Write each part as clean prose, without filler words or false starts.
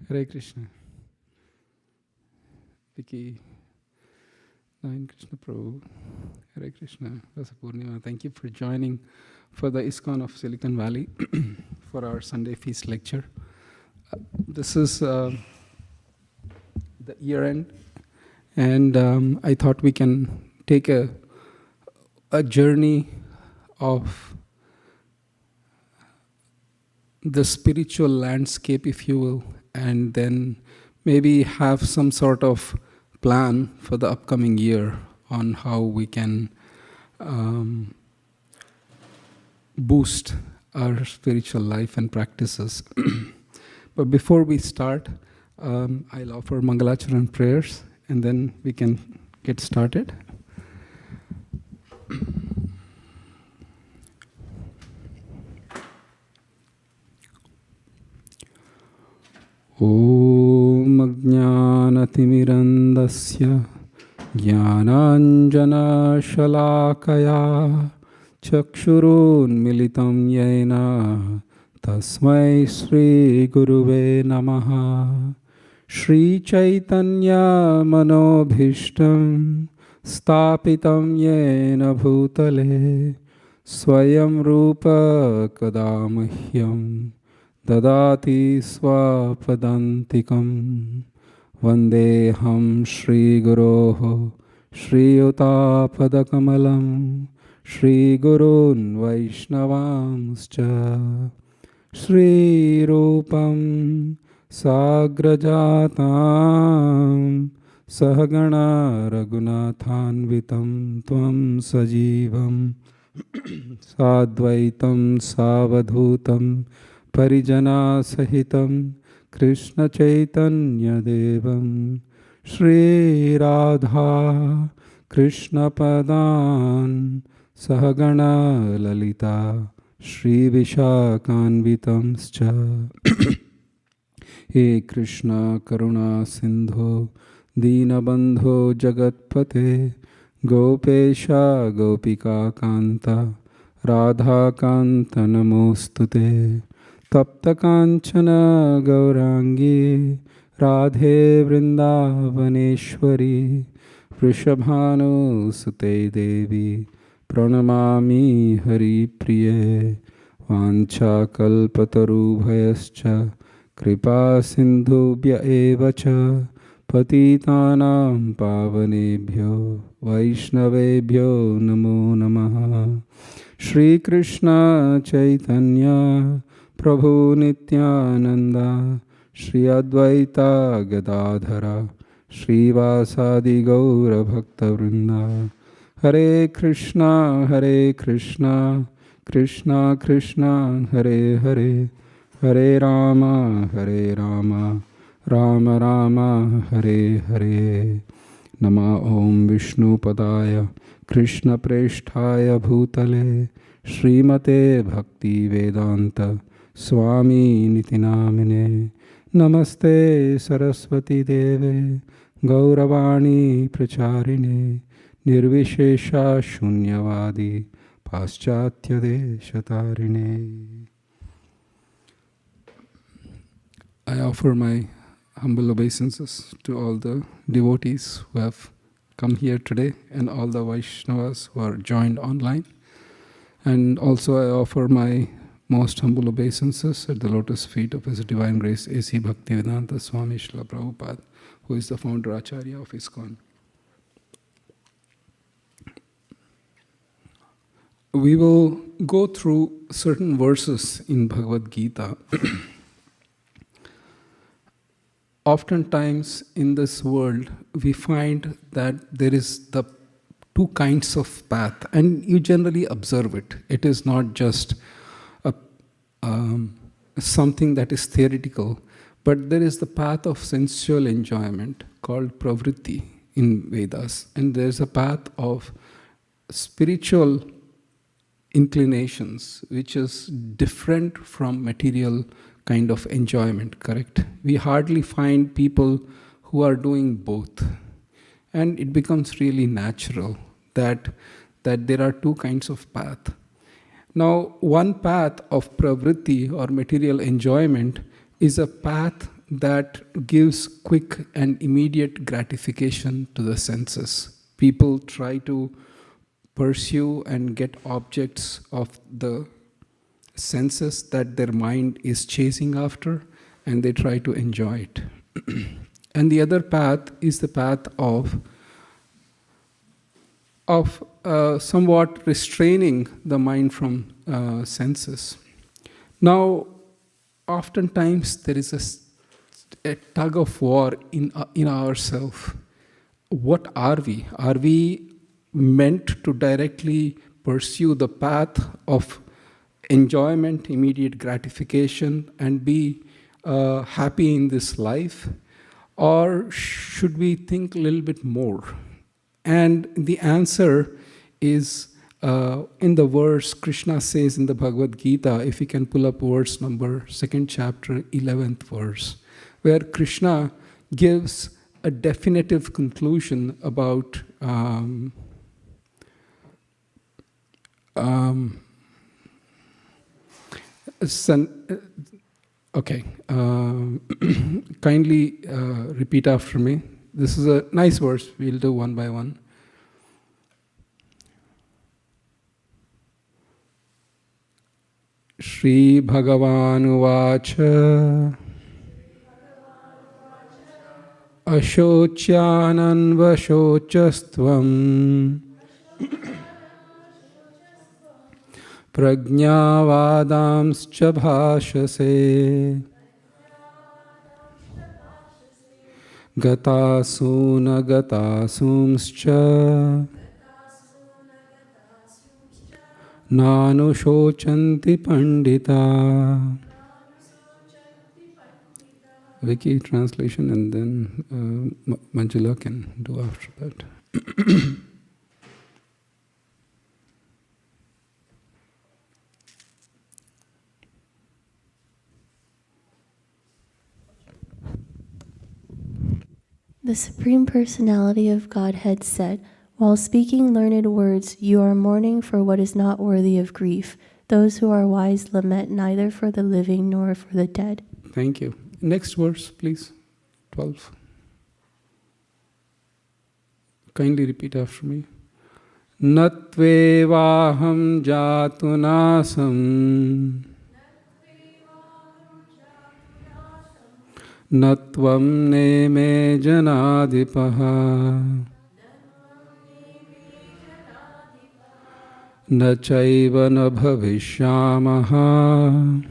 Hare Krishna. Vicky, Nine Krishna Prabhu. Hare Krishna. Dasa Purnima. Thank you for joining for the ISKCON of Silicon Valley for our Sunday feast lecture. This is the year end, and I thought we can take a journey of the spiritual landscape, if you will, and then maybe have some sort of plan for the upcoming year on how we can boost our spiritual life and practices. But before we start, I'll offer Mangalacharan prayers and then we can get started. Om Ajnanathimirantasya Jnananjana Shalakaya Chakshurun Militam Yena Tasmai Sri Guruve Namaha Shri Chaitanya Manobhishtam Stapitam Yena Bhutale Swayam Rupa Kadamahyam Dadati Swapadantikam Vandeham Shri Guroho Shri Utapadakamalam Shri Gurun Vaishnavamscha Shri Rupam Sagrajatam Sahagana Raghunathanvitam Tvam Sajivam Sadvaitam Savadhutam Parijana Sahitam Krishna Chaitanya Devam Shri Radha Krishna Padan Sahagana Lalita Shri Vishakanvitamscha He Krishna Karuna Sindho Dinabandho Jagatpate Gopesha Gopika Kanta Radha Kanta Namostute Tapta Kanchana Gaurangi Radhe Vrindavaneshwari Vrishabhanu Sute Devi Pranamami Hari Priye Vancha Kalpataru Bhayascha Kripa Sindhubhya Evacha Patitanam Pavanebhyo Vaishnavebhyo Namo Namaha Shri Krishna Chaitanya Prabhu Nityananda Shri Advaita Gadadhara Srivasadi Gaura Bhakta Vrinda Hare Krishna Krishna Krishna Hare Hare Hare Rama Rama Rama Hare Hare Nama Om Vishnu Padaya Krishna Presthaya Bhutale Srimate Bhakti Vedanta Swami Nitinamine Namaste Saraswati Deve Gauravani Pracharine Nirvishesha Shunyavadi Paschatya Deshatarine. I offer my humble obeisances to all the devotees who have come here today and all the Vaishnavas who are joined online. And also I offer my most humble obeisances at the lotus feet of His Divine Grace A.C. Bhaktivedanta Swami Srila Prabhupada, who is the founder Acharya of ISKCON. We will go through certain verses in Bhagavad Gita. Oftentimes in this world, we find that there is the two kinds of path, and you generally observe it. It is not just something that is theoretical, but there is the path of sensual enjoyment called pravritti in Vedas, and there is a path of spiritual inclinations, which is different from material kind of enjoyment, correct? We hardly find people who are doing both. And it becomes really natural that there are two kinds of path. Now, one path of pravritti or material enjoyment is a path that gives quick and immediate gratification to the senses. People try to pursue and get objects of the senses that their mind is chasing after, and they try to enjoy it. And the other path is the path of somewhat restraining the mind from senses. Now, oftentimes there is a tug of war in ourselves. What are we? Are we meant to directly pursue the path of enjoyment, immediate gratification, and be happy in this life? Or should we think a little bit more? And the answer is in the verse Krishna says in the Bhagavad Gita, if you can pull up verse number 2nd chapter, 11th verse, where Krishna gives a definitive conclusion about kindly repeat after me. This is a nice verse. We'll do one by one. Shri Bhagavan Uvacha Ashocyanan Vashocastvam Prajnavadamscha bhashase Gatasuna gatasumscha Nanushocanti pandita. Vicky translation, and then Manjula can do after that. The Supreme Personality of Godhead said, while speaking learned words, you are mourning for what is not worthy of grief. Those who are wise lament neither for the living nor for the dead. Thank you. Next verse, please. 12. Kindly repeat after me. Natvevaham jatunasam Natvam neme janadipaha Na chaiva na bhavishyamaha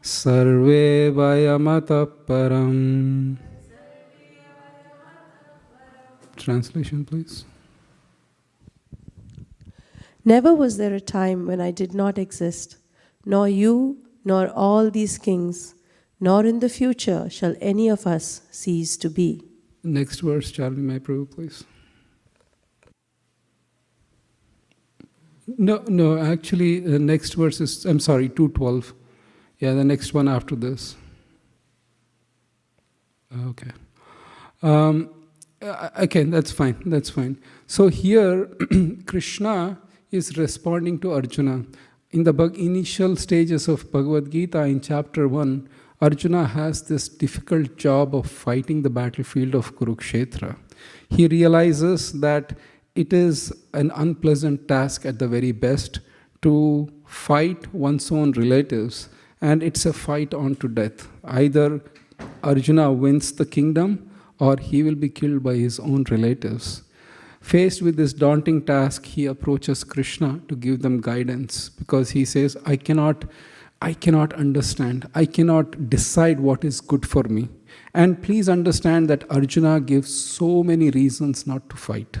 Sarve vayamata param. Translation, please. Never was there a time when I did not exist, nor you, nor all these kings, nor in the future shall any of us cease to be. Next verse, Charlie Mahaprabhu, please. No, actually, the next verse is, 2:12. Yeah, the next one after this. Okay. Okay, that's fine. So here, Krishna is responding to Arjuna. In the initial stages of Bhagavad Gita, in chapter 1, Arjuna has this difficult job of fighting the battlefield of Kurukshetra. He realizes that it is an unpleasant task at the very best to fight one's own relatives, and it's a fight on to death. Either Arjuna wins the kingdom or he will be killed by his own relatives. Faced with this daunting task, he approaches Krishna to give them guidance, because he says, I cannot understand, I cannot decide what is good for me. And please understand that Arjuna gives so many reasons not to fight.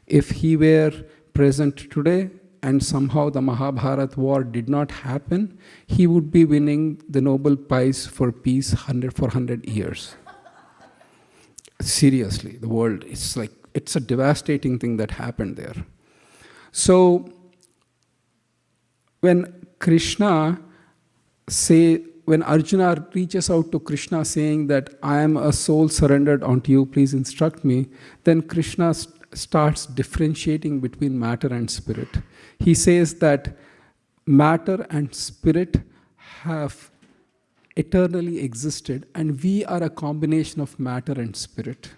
If he were present today and somehow the Mahabharata war did not happen, he would be winning the Nobel Prize for Peace for 100 years. Seriously, the world, it's a devastating thing that happened there. So, when Arjuna reaches out to Krishna saying that I am a soul surrendered unto you, please instruct me, then Krishna starts differentiating between matter and spirit. He says that matter and spirit have eternally existed, and we are a combination of matter and spirit.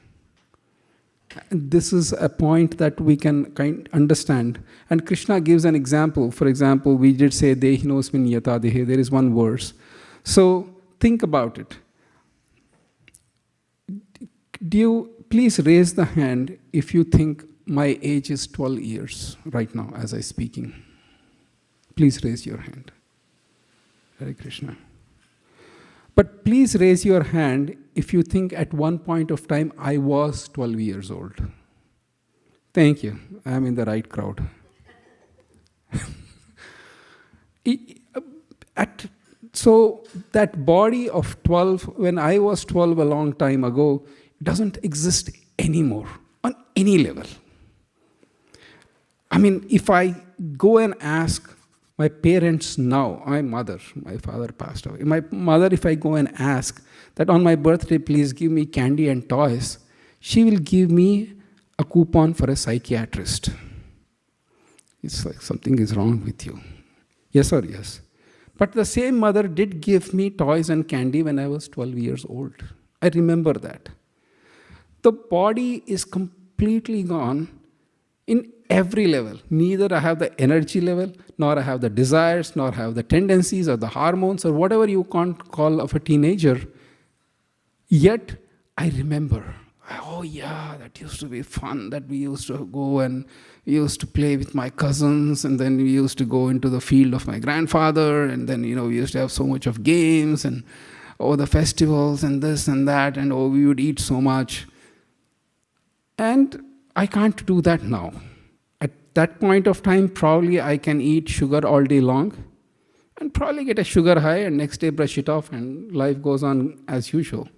And this is a point that we can understand. And Krishna gives an example. For example, we did say, Dehinosmin yata dehe. There is one verse. So think about it. Do you please raise the hand if you think my age is 12 years right now as I'm speaking? Please raise your hand. Hare Krishna. But please raise your hand if you think at one point of time I was 12 years old. Thank you. I am in the right crowd. So that body of 12, when I was 12 a long time ago, doesn't exist anymore on any level. I mean, if I go and ask my parents now, my mother, my father passed away. My mother, if I go and ask that on my birthday, please give me candy and toys, she will give me a coupon for a psychiatrist. It's like something is wrong with you. Yes or yes? But the same mother did give me toys and candy when I was 12 years old. I remember that. The body is completely gone in every level. Neither I have the energy level, nor I have the desires, nor have the tendencies or the hormones or whatever you can't call of a teenager. Yet I remember, oh yeah, that used to be fun, that we used to go and we used to play with my cousins, and then we used to go into the field of my grandfather, and then, we used to have so much of games and the festivals and this and that, and we would eat so much. And I can't do that now. At that point of time, probably I can eat sugar all day long and probably get a sugar high, and next day brush it off and life goes on as usual.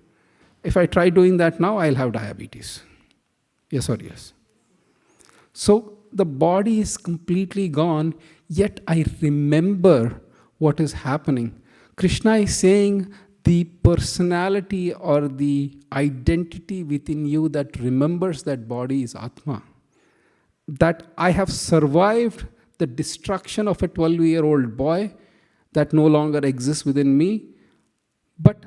If I try doing that now, I'll have diabetes. Yes or yes? So the body is completely gone, yet I remember what is happening. Krishna is saying the personality or the identity within you that remembers that body is Atma. That I have survived the destruction of a 12-year-old boy that no longer exists within me, but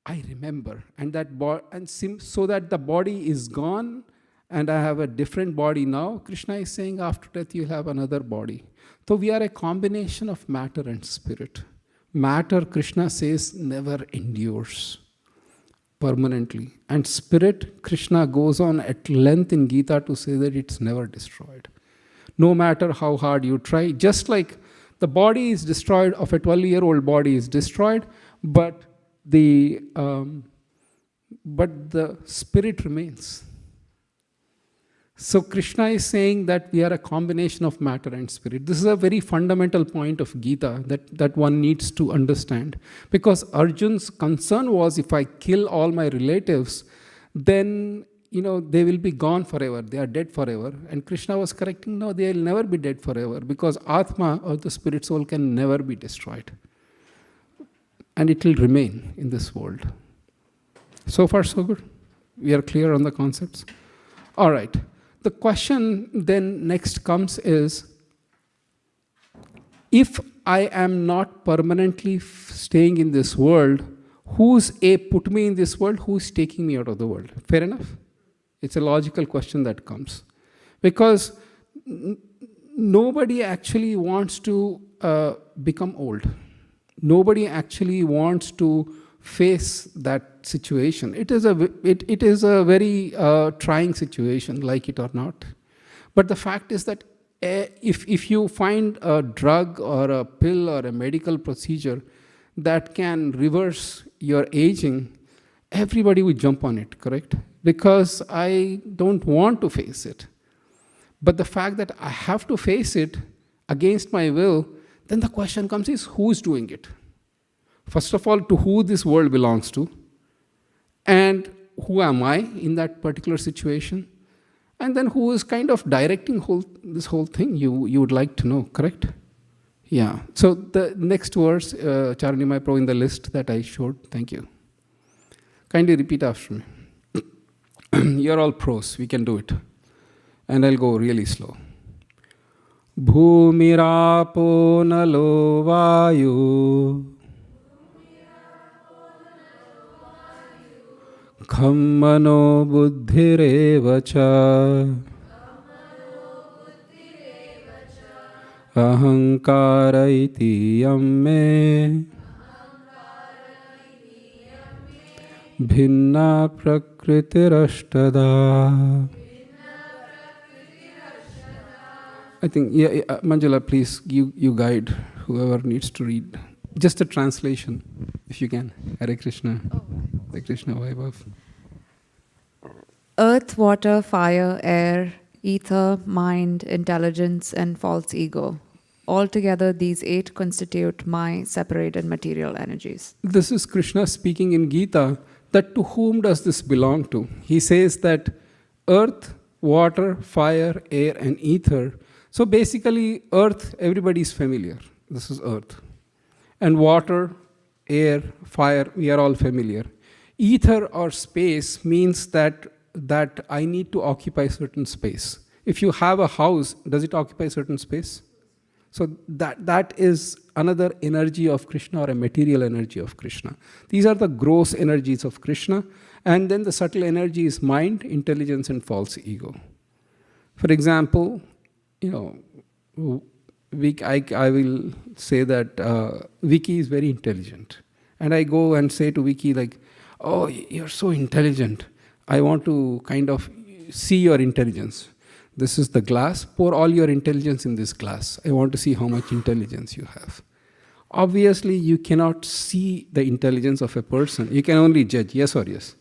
I remember, so that the body is gone and I have a different body now. Krishna is saying after death you'll have another body. So we are a combination of matter and spirit. Matter, Krishna says, never endures permanently. And spirit, Krishna goes on at length in Gita to say that it's never destroyed. No matter how hard you try, just like the body is destroyed, of a 12-year-old body is destroyed, but the spirit remains. So Krishna is saying that we are a combination of matter and spirit. This is a very fundamental point of Gita that one needs to understand. Because Arjun's concern was, if I kill all my relatives, then they will be gone forever. They are dead forever. And Krishna was correcting, no, they will never be dead forever, because Atma, or the spirit soul, can never be destroyed. And it will remain in this world. So far, so good? We are clear on the concepts? All right. The question then next comes is, if I am not permanently staying in this world, who's put me in this world? Who's taking me out of the world? Fair enough? It's a logical question that comes. Because nobody actually wants to become old. Nobody actually wants to face that situation. It is a very trying situation, like it or not. But the fact is that if you find a drug or a pill or a medical procedure that can reverse your aging, everybody would jump on it, correct? Because I don't want to face it. But the fact that I have to face it against my will, then the question comes is, who's doing it? First of all, to who this world belongs to, and who am I in that particular situation, and then who is kind of directing this whole thing, you would like to know, correct? Yeah. So the next verse, Charanimai Prabhu, in the list that I showed, thank you. Kindly repeat after me. You're all pros, we can do it. And I'll go really slow. Bhumirapo nalo vayu kham mano buddhireva cha ahankara iti yamme bhinna prakritirashtada. I think, Manjula, please, you guide whoever needs to read. Just a translation, if you can. Hare Krishna. Hare Krishna Vaibhav. Earth, water, fire, air, ether, mind, intelligence, and false ego. Altogether, these 8 constitute my separated material energies. This is Krishna speaking in Gita, that to whom does this belong to? He says that earth, water, fire, air, and ether. So basically, earth, everybody is familiar. This is earth. And water, air, fire, we are all familiar. Ether or space means that I need to occupy certain space. If you have a house, does it occupy certain space? So that is another energy of Krishna, or a material energy of Krishna. These are the gross energies of Krishna. And then the subtle energy is mind, intelligence, and false ego. For example, I will say that Vicky is very intelligent. And I go and say to Vicky, like, oh, you're so intelligent. I want to kind of see your intelligence. This is the glass. Pour all your intelligence in this glass. I want to see how much intelligence you have. Obviously, you cannot see the intelligence of a person. You can only judge, yes or yes.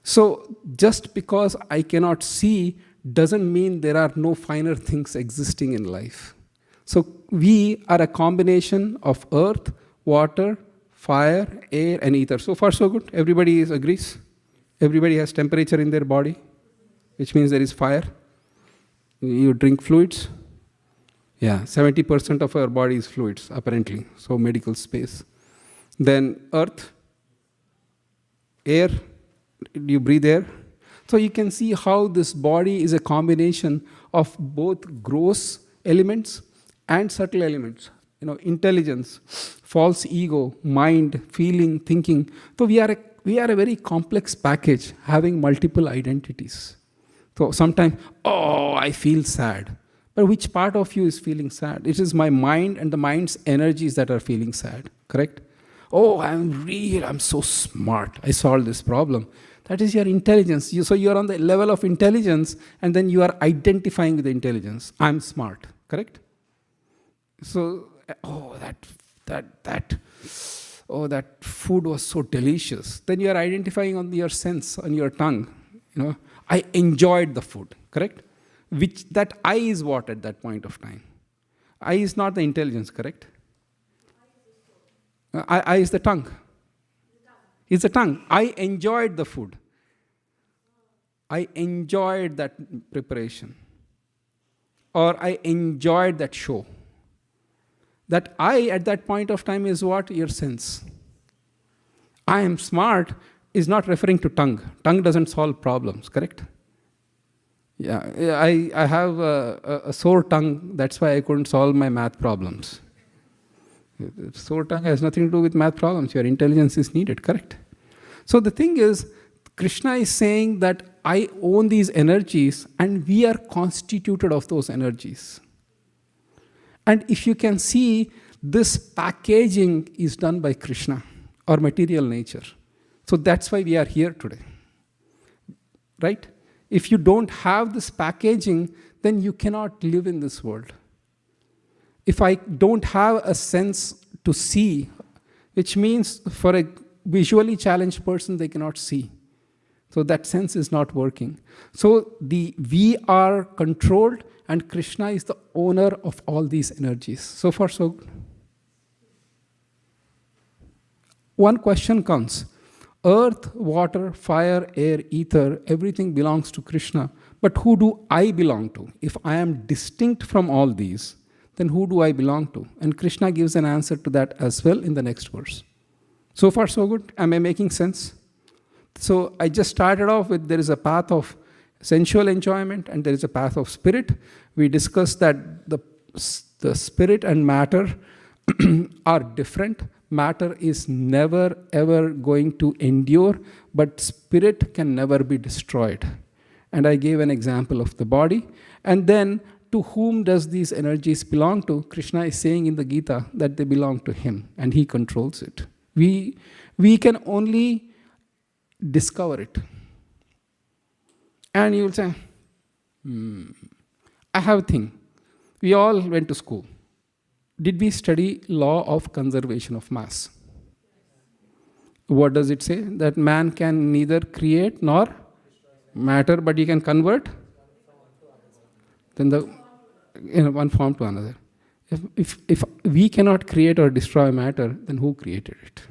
So just because I cannot see doesn't mean there are no finer things existing in life. So we are a combination of earth, water, fire, air, and ether. So far, so good. Everybody agrees. Everybody has temperature in their body, which means there is fire. You drink fluids. Yeah, 70% of our body is fluids, apparently. So medical space. Then earth, air. You breathe air. So you can see how this body is a combination of both gross elements and subtle elements. Intelligence, false ego, mind, feeling, thinking. So we are a very complex package having multiple identities. So sometimes, I feel sad. But which part of you is feeling sad? It is my mind and the mind's energies that are feeling sad, correct? Oh, I'm so smart. I solved this problem. That is your intelligence. So you are on the level of intelligence, and then you are identifying with the intelligence. I'm smart, correct? So, that food was so delicious. Then you are identifying on your sense, on your tongue. I enjoyed the food, correct? That I is what at that point of time? I is not the intelligence, correct? I is the tongue. It's the tongue. I enjoyed the food. I enjoyed that preparation. Or I enjoyed that show. That I at that point of time is what? Your sense. I am smart is not referring to tongue. Tongue doesn't solve problems, correct? Yeah, I have a sore tongue. That's why I couldn't solve my math problems. Sore tongue has nothing to do with math problems. Your intelligence is needed, correct? So the thing is, Krishna is saying that I own these energies and we are constituted of those energies. And if you can see, this packaging is done by Krishna or material nature. So that's why we are here today. Right? If you don't have this packaging, then you cannot live in this world. If I don't have a sense to see, which means for a visually challenged person, they cannot see. So that sense is not working. So we are controlled, and Krishna is the owner of all these energies. So far, so good. One question comes. Earth, water, fire, air, ether, everything belongs to Krishna. But who do I belong to? If I am distinct from all these, then who do I belong to? And Krishna gives an answer to that as well in the next verse. So far, so good. Am I making sense? So I just started off with there is a path of sensual enjoyment and there is a path of spirit. We discussed that the spirit and matter are different, matter is never ever going to endure, but spirit can never be destroyed. And I gave an example of the body. And then, to whom does these energies belong to? Krishna is saying in the Gita that they belong to him, and he controls it. We can only discover it. And you will say, I have a thing. We all went to school. Did we study law of conservation of mass? What does it say? That man can neither create nor matter, but he can convert. Then one form to another. If we cannot create or destroy matter, then who created it?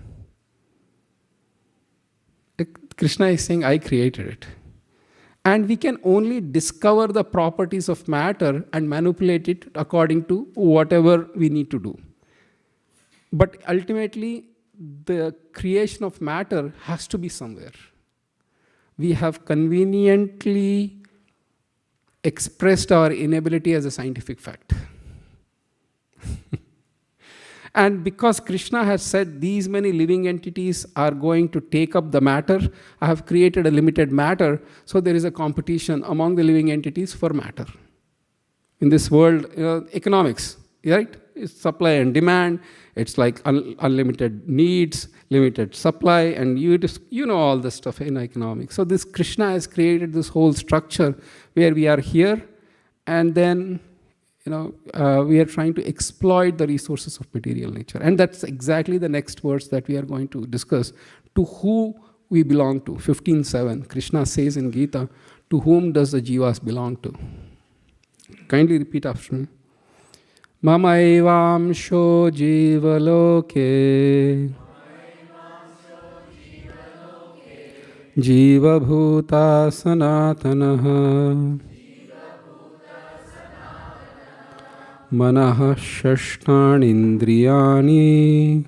Krishna is saying, I created it. And we can only discover the properties of matter and manipulate it according to whatever we need to do. But ultimately, the creation of matter has to be somewhere. We have conveniently expressed our inability as a scientific fact. And because Krishna has said these many living entities are going to take up the matter, I have created a limited matter, so there is a competition among the living entities for matter. In this world, economics, right? It's supply and demand. It's like unlimited needs, limited supply, and you know all the stuff in economics. So this Krishna has created this whole structure where we are here, and then we are trying to exploit the resources of material nature. And that's exactly the next verse that we are going to discuss. To who we belong to. 15:7, Krishna says in Gita, to whom does the jivas belong to? Kindly repeat after me. Mamaivamsho jivaloke jiva bhuta sanatanaha manah shashtani indriyani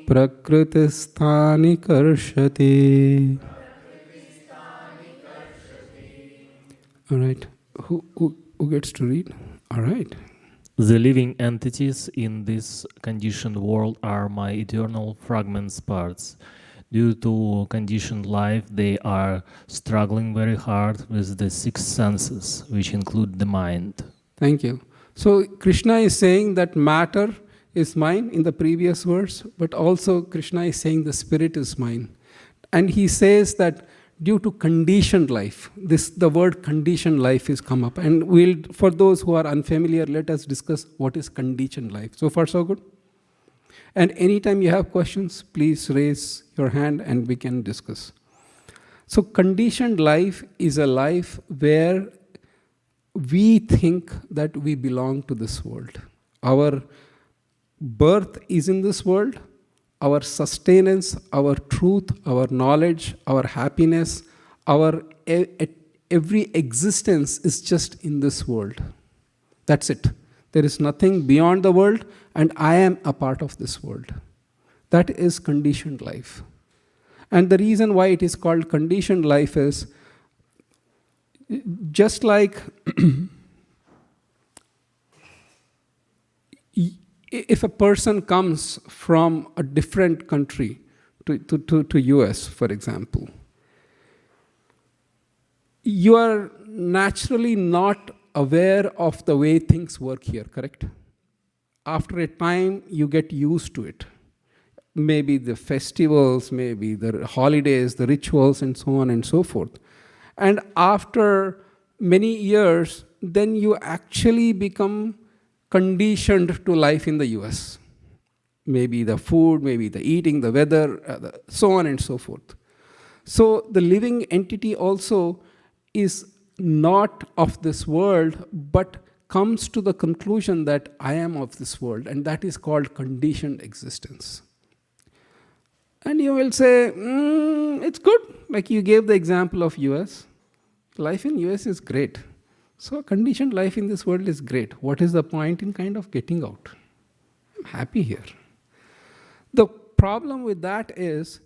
prakritisthani karshati. All right. Who gets to read? All right. The living entities in this conditioned world are my eternal fragments parts. Due to conditioned life, they are struggling very hard with the six senses, which include the mind. Thank you. So Krishna is saying that matter is mine in the previous verse, but also Krishna is saying the spirit is mine. And he says that due to conditioned life, the word conditioned life is come up. And for those who are unfamiliar, let us discuss what is conditioned life. So far, so good? And anytime you have questions, please raise your hand and we can discuss. So conditioned life is a life where we think that we belong to this world. Our birth is in this world. Our sustenance, our truth, our knowledge, our happiness, our every existence is just in this world. That's it. There is nothing beyond the world, and I am a part of this world. That is conditioned life. And the reason why it is called conditioned life is just like if a person comes from a different country to US, for example, you are naturally not aware of the way things work here, correct? After a time, you get used to it. Maybe the festivals, maybe the holidays, the rituals, and so on and so forth. And after many years, then you actually become conditioned to life in the US. Maybe the food, maybe the eating, the weather, so on and so forth. So the living entity also is not of this world, but comes to the conclusion that I am of this world, and that is called conditioned existence. And you will say, it's good. Like you gave the example of US. Life in US is great. So conditioned life in this world is great. What is the point in kind of getting out? I'm happy here. The problem with that is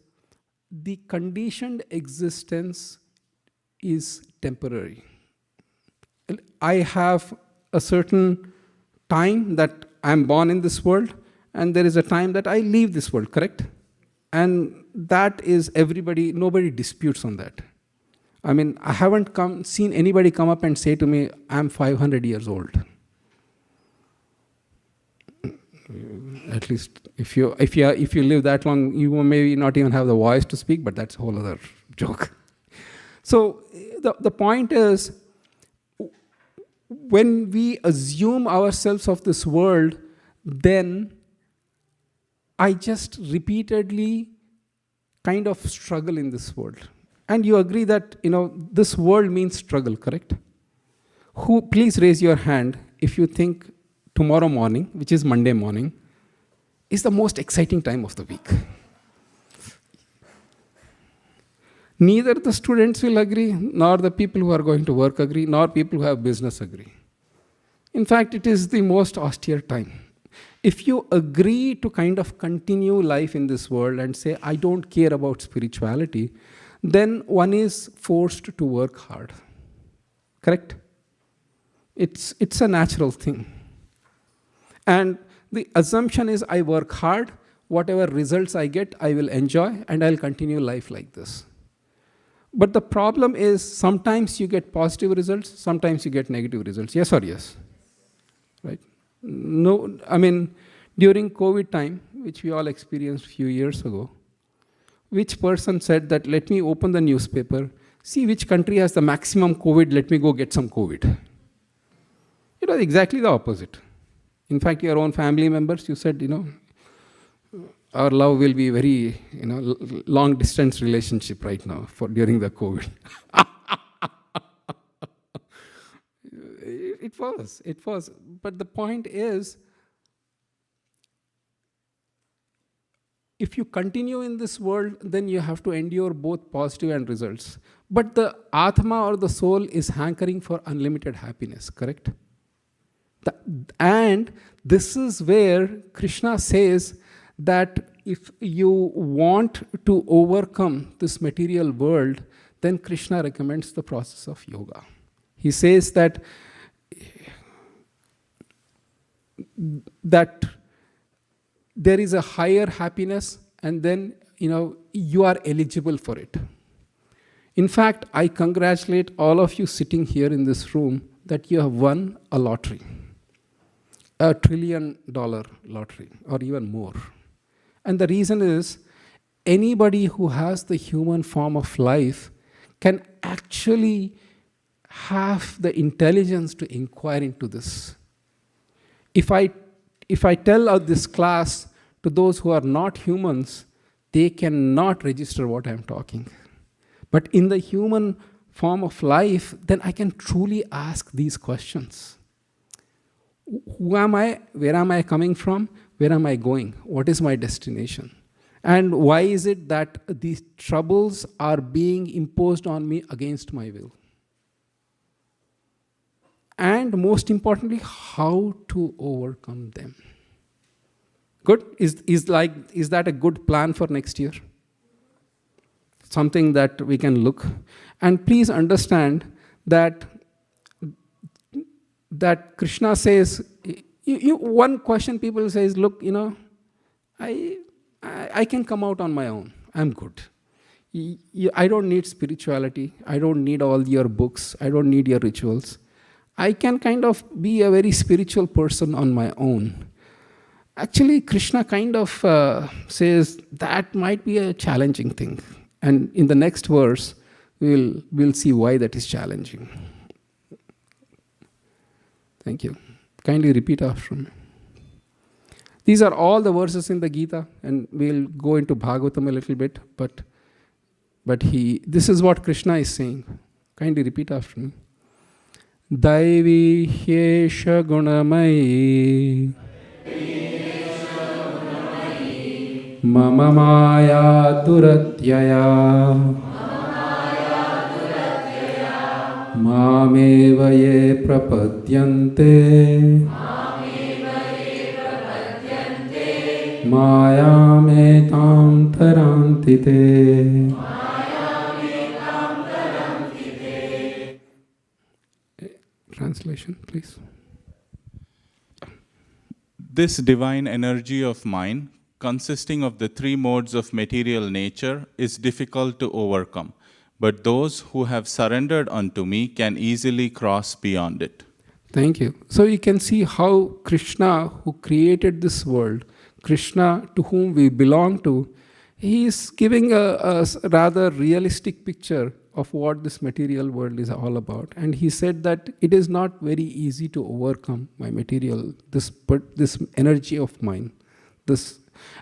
the conditioned existence is temporary. I have a certain time that I'm born in this world, and there is a time that I leave this world, correct? And that is everybody, nobody disputes on that. I mean, I haven't seen anybody come up and say to me, I'm 500 years old. At least if you live that long, you will maybe not even have the voice to speak, but that's a whole other joke. So the point is, when we assume ourselves of this world, then I just repeatedly kind of struggle in this world. And you agree that, this world means struggle, correct? Who, please raise your hand if you think tomorrow morning, which is Monday morning, is the most exciting time of the week. Neither the students will agree, nor the people who are going to work agree, nor people who have business agree. In fact, it is the most austere time. If you agree to kind of continue life in this world and say, I don't care about spirituality, then one is forced to work hard. Correct? It's a natural thing. And the assumption is I work hard, whatever results I get, I will enjoy, and I'll continue life like this. But the problem is sometimes you get positive results, sometimes you get negative results. Yes or yes? Right? No, I mean, during COVID time, which we all experienced a few years ago, which person said that, let me open the newspaper, see which country has the maximum COVID, let me go get some COVID? It was exactly the opposite. In fact, your own family members, you said, our love will be very, long distance relationship right now during the COVID. It was. But the point is, if you continue in this world, then you have to endure both positive and results. But the Atma or the soul is hankering for unlimited happiness, correct? And this is where Krishna says that if you want to overcome this material world, then Krishna recommends the process of yoga. He says that there is a higher happiness, and then you are eligible for it. In fact, I congratulate all of you sitting here in this room that you have won a lottery, $1 trillion lottery, or even more. And the reason is, anybody who has the human form of life can actually have the intelligence to inquire into this. If I tell this class to those who are not humans, they cannot register what I'm talking. But in the human form of life, then I can truly ask these questions. Who am I? Where am I coming from? Where am I going? What is my destination? And why is it that these troubles are being imposed on me against my will? And most importantly, how to overcome them. Good? Is that a good plan for next year? Something that we can look. And please understand that Krishna says, one question people say is, look, I can come out on my own. I'm good. I don't need spirituality. I don't need all your books. I don't need your rituals. I can kind of be a very spiritual person on my own. Actually, Krishna kind of says that might be a challenging thing. And in the next verse, we'll see why that is challenging. Thank you. Kindly repeat after me. These are all the verses in the Gita, and we'll go into Bhagavatam a little bit, but this is what Krishna is saying. Kindly repeat after me. Daivi hyesha gunamayi mama maya duratyaya mameva ye prapadyante mayametam tarantite. Translation, please. This divine energy of mine, consisting of the three modes of material nature, is difficult to overcome, but those who have surrendered unto me can easily cross beyond it. Thank you. So you can see how Krishna, who created this world, Krishna to whom we belong to, he is giving a rather realistic picture of what this material world is all about. And he said that it is not very easy to overcome my material, this energy of mine.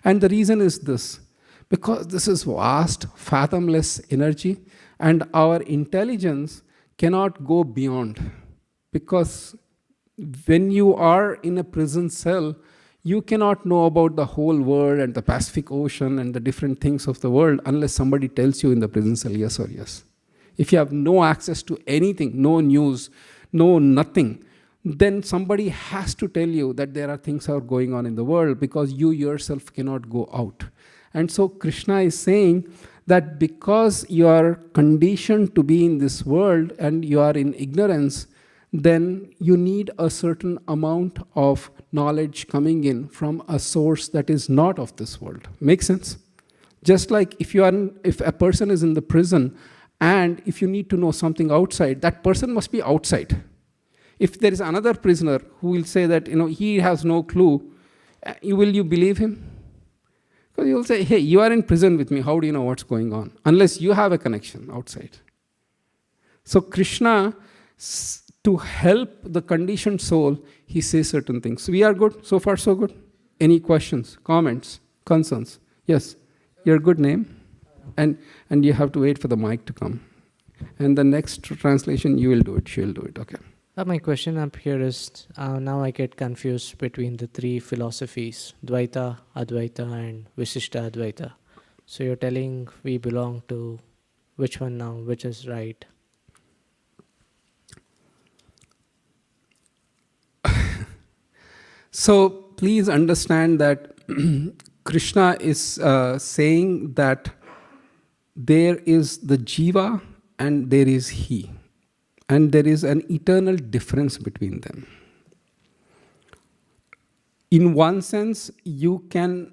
And the reason is this, because this is vast, fathomless energy, and our intelligence cannot go beyond. Because when you are in a prison cell, you cannot know about the whole world and the Pacific Ocean and the different things of the world unless somebody tells you in the prison cell yes or yes. If you have no access to anything, no news, no nothing, then somebody has to tell you that there are things that are going on in the world because you yourself cannot go out. And so Krishna is saying that because you are conditioned to be in this world and you are in ignorance, then you need a certain amount of knowledge coming in from a source that is not of this world. Make sense? Just like if a person is in the prison and if you need to know something outside, that person must be outside. If there is another prisoner who will say that he has no clue, will you believe him? Because you'll say, hey, you are in prison with me, how do you know what's going on? Unless you have a connection outside. So Krishna, to help the conditioned soul, he says certain things. We are good? So far so good? Any questions, comments, concerns? Yes, your good name? And you have to wait for the mic to come. And the next translation, you will do it, she will do it, okay. My question up here is, now I get confused between the three philosophies, Dvaita, Advaita and Visishta Advaita. So you're telling we belong to which one now, which is right? So please understand that Krishna is saying that there is the Jiva and there is He. And there is an eternal difference between them. In one sense, you can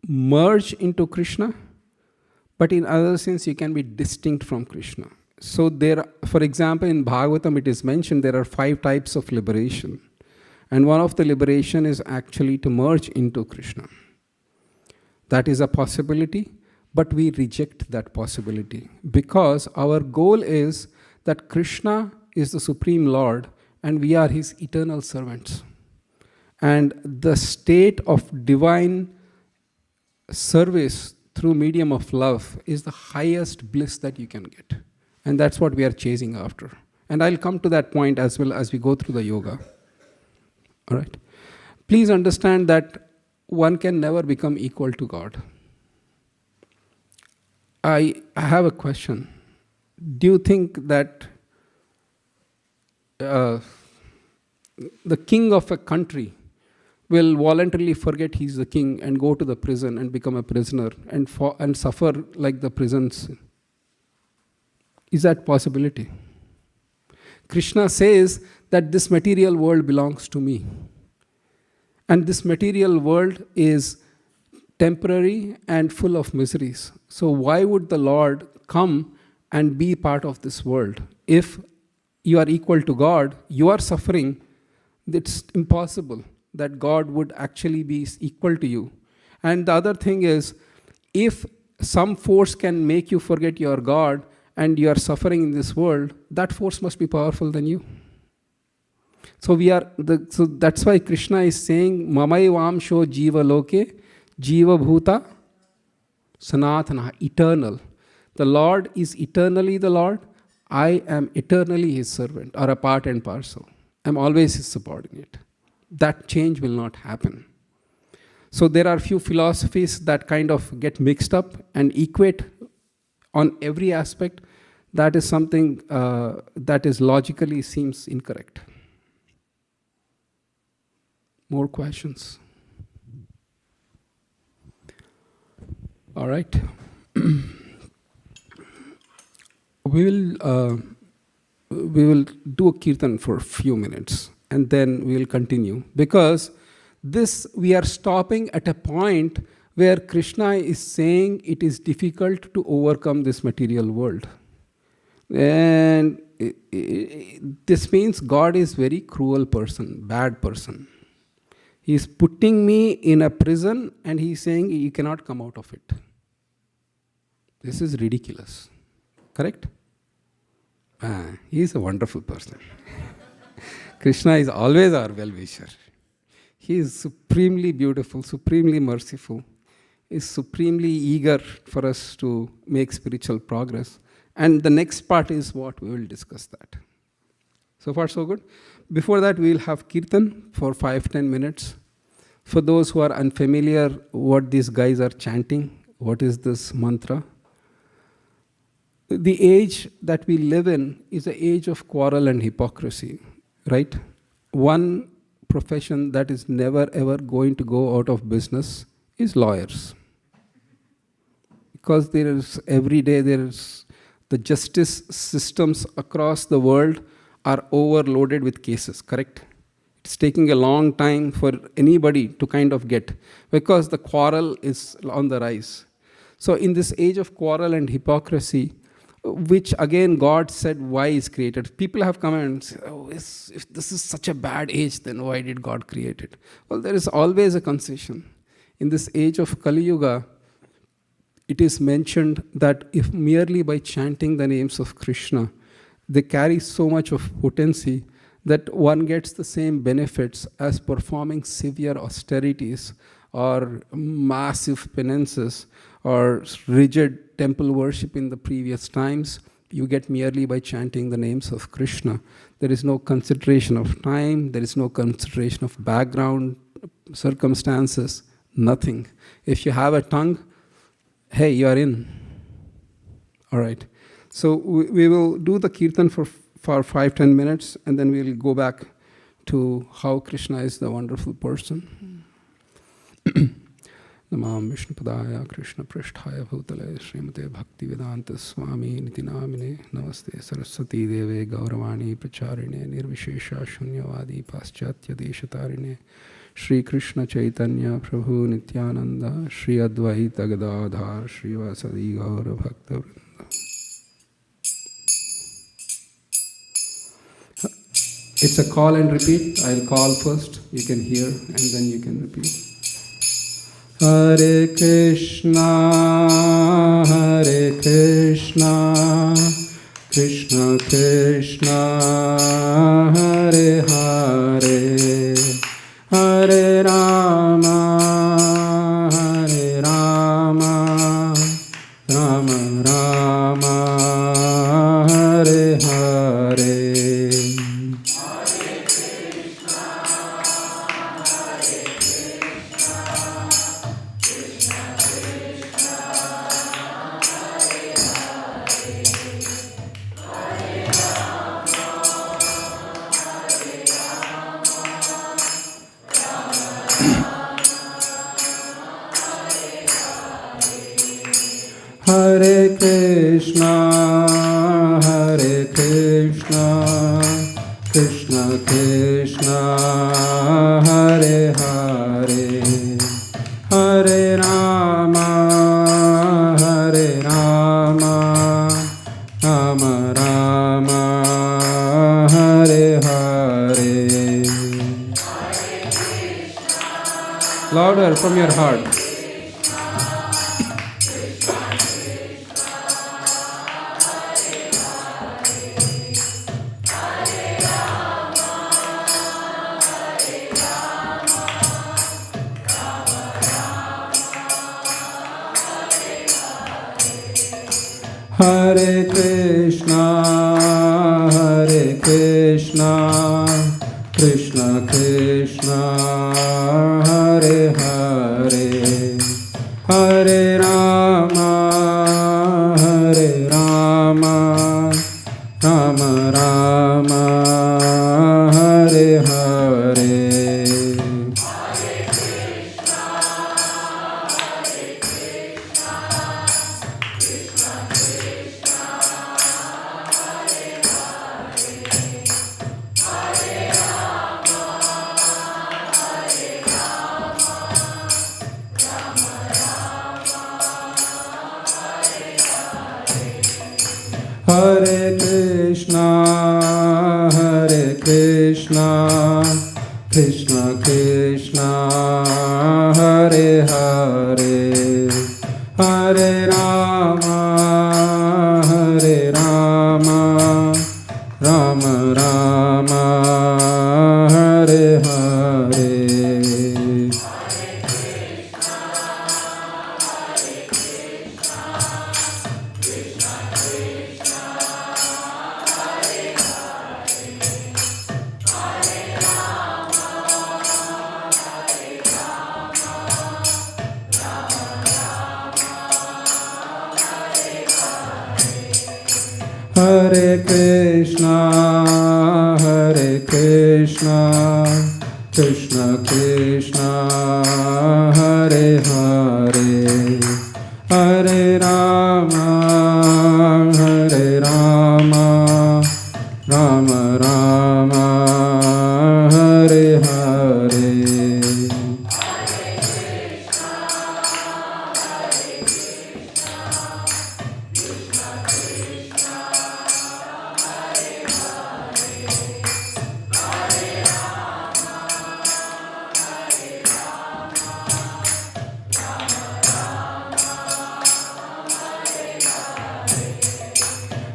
merge into Krishna, but in other sense, you can be distinct from Krishna. So for example, in Bhagavatam, it is mentioned there are 5 types of liberation. And one of the liberation is actually to merge into Krishna. That is a possibility, but we reject that possibility because our goal is that Krishna is the Supreme Lord and we are His eternal servants. And the state of divine service through medium of love is the highest bliss that you can get. And that's what we are chasing after. And I'll come to that point as well as we go through the yoga. All right. Please understand that one can never become equal to God. I have a question. Do you think that the king of a country will voluntarily forget he's the king and go to the prison and become a prisoner and suffer like the prisons? Is that possibility? Krishna says that this material world belongs to me. And this material world is temporary and full of miseries. So why would the Lord come and be part of this world? If you are equal to God, you are suffering, it's impossible that God would actually be equal to you. And the other thing is, if some force can make you forget your God and you are suffering in this world, that force must be powerful than you. So so that's why Krishna is saying, Mamai Vamsho Jiva Loke, Jiva Bhuta, Sanatana, eternal. The Lord is eternally the Lord. I am eternally His servant, or a part and parcel. I'm always His subordinate. That change will not happen. So there are few philosophies that kind of get mixed up and equate on every aspect. That is something that is logically seems incorrect. More questions? All right. We will do a kirtan for a few minutes and then we will continue, because This, we are stopping at a point where Krishna is saying it is difficult to overcome this material world. And this means God is very cruel person, bad person. He is putting me in a prison and he is saying you cannot come out of it. This is ridiculous. Correct? He is a wonderful person. Krishna is always our well-wisher. He is supremely beautiful, supremely merciful, is supremely eager for us to make spiritual progress. And the next part is what we will discuss that. So far, so good. Before that, we will have Kirtan for 5-10 minutes. For those who are unfamiliar what these guys are chanting, what is this mantra? The age that we live in is the age of quarrel and hypocrisy, right? One profession that is never ever going to go out of business is lawyers. Because there is, every day there is, the justice systems across the world are overloaded with cases, correct? It's taking a long time for anybody to kind of get, because the quarrel is on the rise. So in this age of quarrel and hypocrisy, which again God said why is created. People have come and said, oh, if this is such a bad age, then why did God create it? Well, there is always a concession. In this age of Kali Yuga, it is mentioned that if merely by chanting the names of Krishna, they carry so much of potency that one gets the same benefits as performing severe austerities or massive penances or rigid temple worship in the previous times. You get merely by chanting the names of Krishna. There is no consideration of time, there is no consideration of background, circumstances, nothing. If you have a tongue, hey, you are in. All right. So we will do the kirtan for 5-10 minutes, and then we'll go back to how Krishna is the wonderful person. Namam Vishnu Padaya Krishna Prishthaya Bhutale Srimate Bhakti Vedanta Swami Niti Namine Namaste Saraswati Deve Gauravani Pracharine Nirvishesha Shunyavadi Paschatya Deshatarine Shri Krishna Chaitanya Prabhu Nityananda Shri Advaita Gadadhar Srivas Gaura Bhakta Vrinda. It's a call and repeat. I'll call first, you can hear, and then you can repeat. Hare Krishna, Krishna Krishna, Hare Hare, Hare Rama, Rama Rama, Hare Hare. Hare Krishna, Krishna Krishna, Hare Hare, Hare Rama, Rama Rama, Hare Hare. Louder from your heart. Hare Krishna, Krishna Krishna, Hare Hare, Hare Rama, Rama Rama, Hare Hare. Krishna, Krishna Krishna, Hare Hare, Hare Rama, Hare Rama, Rama Rama, Hare Hare. Hare Krishna, Krishna Krishna, Hare Hare, Hare Rama, Rama Rama, Hare Hare.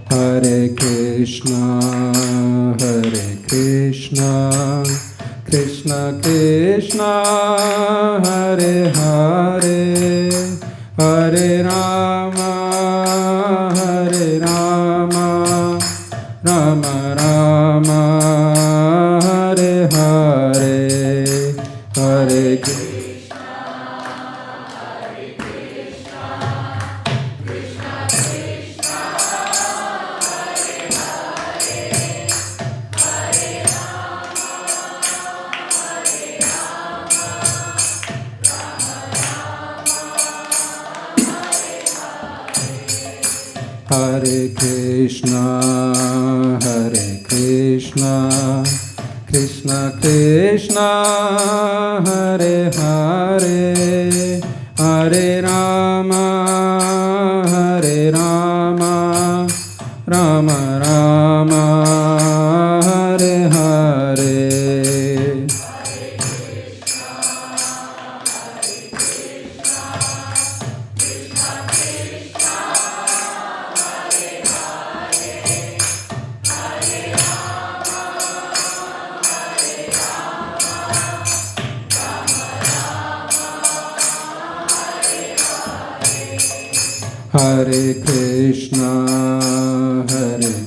Hare Krishna, Krishna Krishna, Hare Hare, Hare Rama, Rama Rama, Hare Hare, Hare Krishna. Hare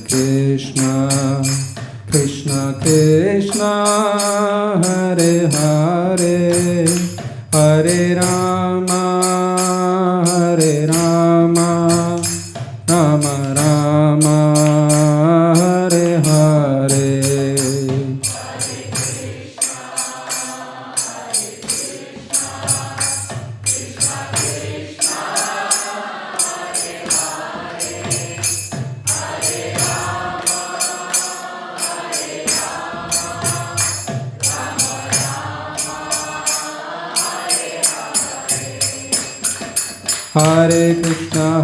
Krishna, Krishna Krishna, Hare Hare, Hare Rama, Rama Rama, Hare Hare. Hare Krishna,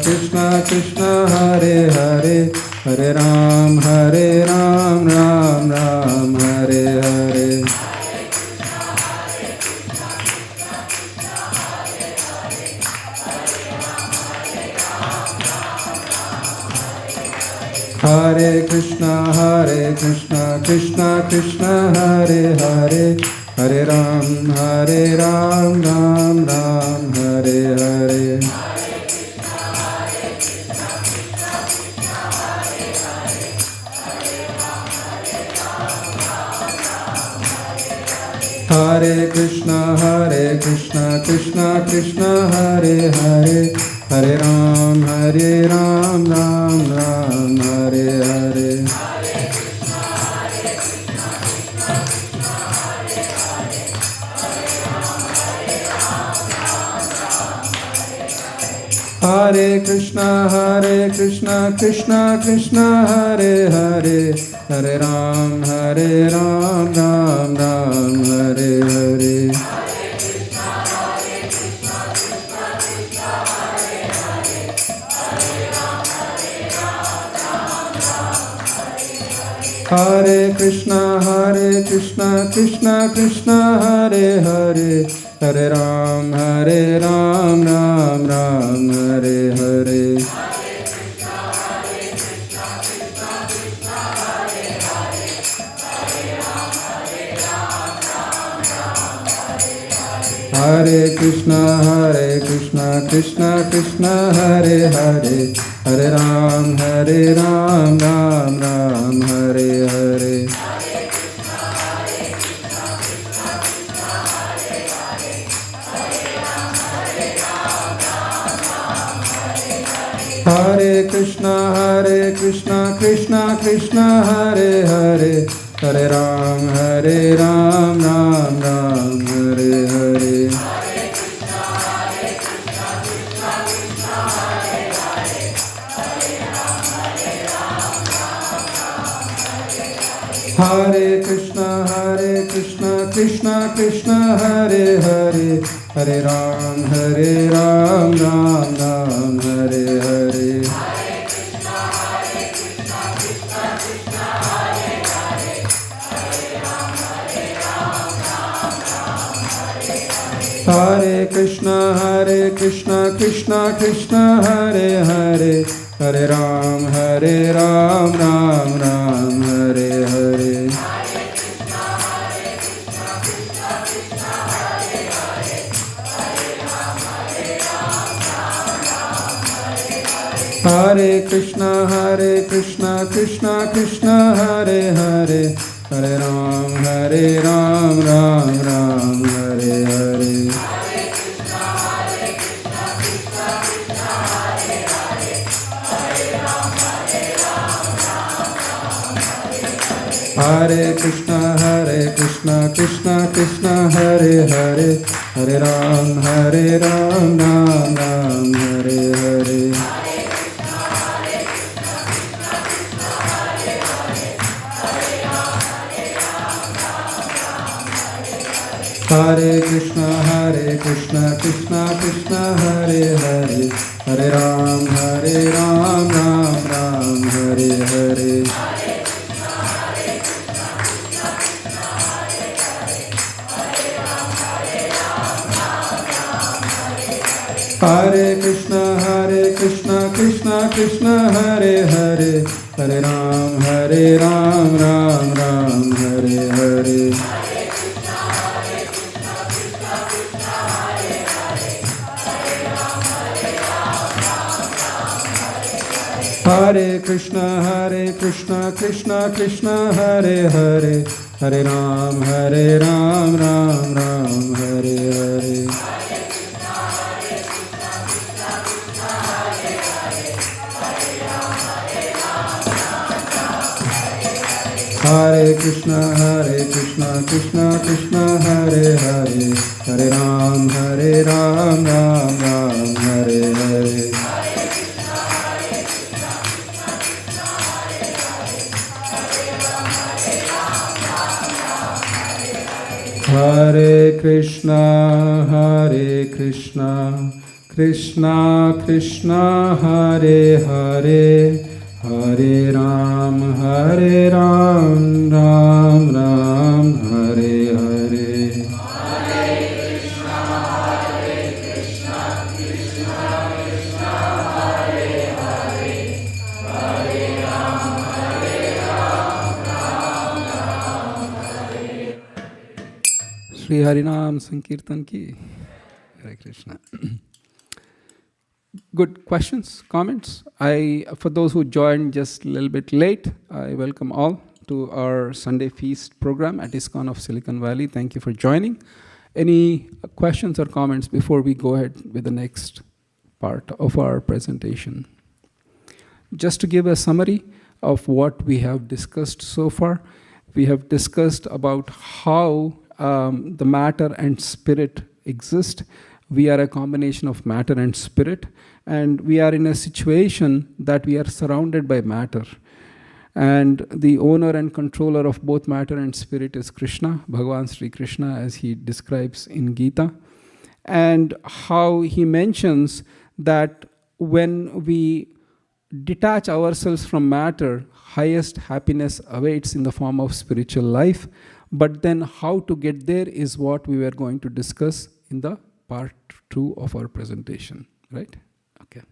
Krishna Krishna, Hare Hare, Hare Rama, Rama Rama, Hare Hare. Hare Krishna, Krishna Krishna, Hare Hare, Hare Ram, Ram Ram, Hare Hare. Hare Krishna, Krishna Krishna, Hare Hare, Hare Ram, Ram Ram, Hare Hare. Hare Krishna, Krishna Krishna, Hare Hare, Hare Ram, Ram Ram, Hare Hare. Hare Krishna, Krishna Krishna, Hare Hare, Hare Ram, Ram Ram, Hare Hare. Hare Krishna, Krishna Krishna, Hare Hare, Hare Ram, Ram Ram, Hare Hare. Hare Krishna, Krishna Krishna, Hare Hare, Hare Ram, Ram Ram, Hare Hare. Hare Krishna, Krishna Krishna, Hare Hare, Hare Ram, Ram Ram, Hare Hare. Hare Krishna, Krishna Krishna, Hare Hare, Hare Ram, Ram Ram, Hare Hare. Hare Krishna, Krishna Krishna, Hare Hare, Hare Ram, Ram Ram, Hare Hare. Hare Krishna, Krishna Krishna, Hare Hare, Hare Ram, Ram Ram, Hare Hare. Hare Krishna, Krishna Krishna, Hare Hare, Hare Ram, Ram Ram, Hare Hare. Hare Krishna, Krishna Krishna, Hare Hare, Hare Ram, Ram Ram, Hare Hare. Hare Krishna, Krishna Krishna, Hare Hare, Hare Ram, Ram Ram, Hare Hare. Hare Krishna, Krishna Krishna, Hare Hare, Hare Ram, Ram Ram, Hare Hare. Hare Krishna, Krishna Krishna, Hare Hare, Hare Ram, Ram Ram, Hare Hare. Hare Krishna, Krishna Krishna, Hare Hare, Hare Ram, Ram Ram, Hare Hare. Shri Harinam Sankirtan ki. Hare Krishna. Good questions, comments. For those who joined just a little bit late, I welcome all to our Sunday Feast program at ISKCON of Silicon Valley. Thank you for joining. Any questions or comments before we go ahead with the next part of our presentation? Just to give a summary of what we have discussed so far, we have discussed about how the matter and spirit exist. We are a combination of matter and spirit, and we are in a situation that we are surrounded by matter. And the owner and controller of both matter and spirit is Krishna, Bhagavan Sri Krishna, as he describes in Gita. And how he mentions that when we detach ourselves from matter, highest happiness awaits in the form of spiritual life. But then how to get there is what we were going to discuss in the part 2 of our presentation, right? Okay.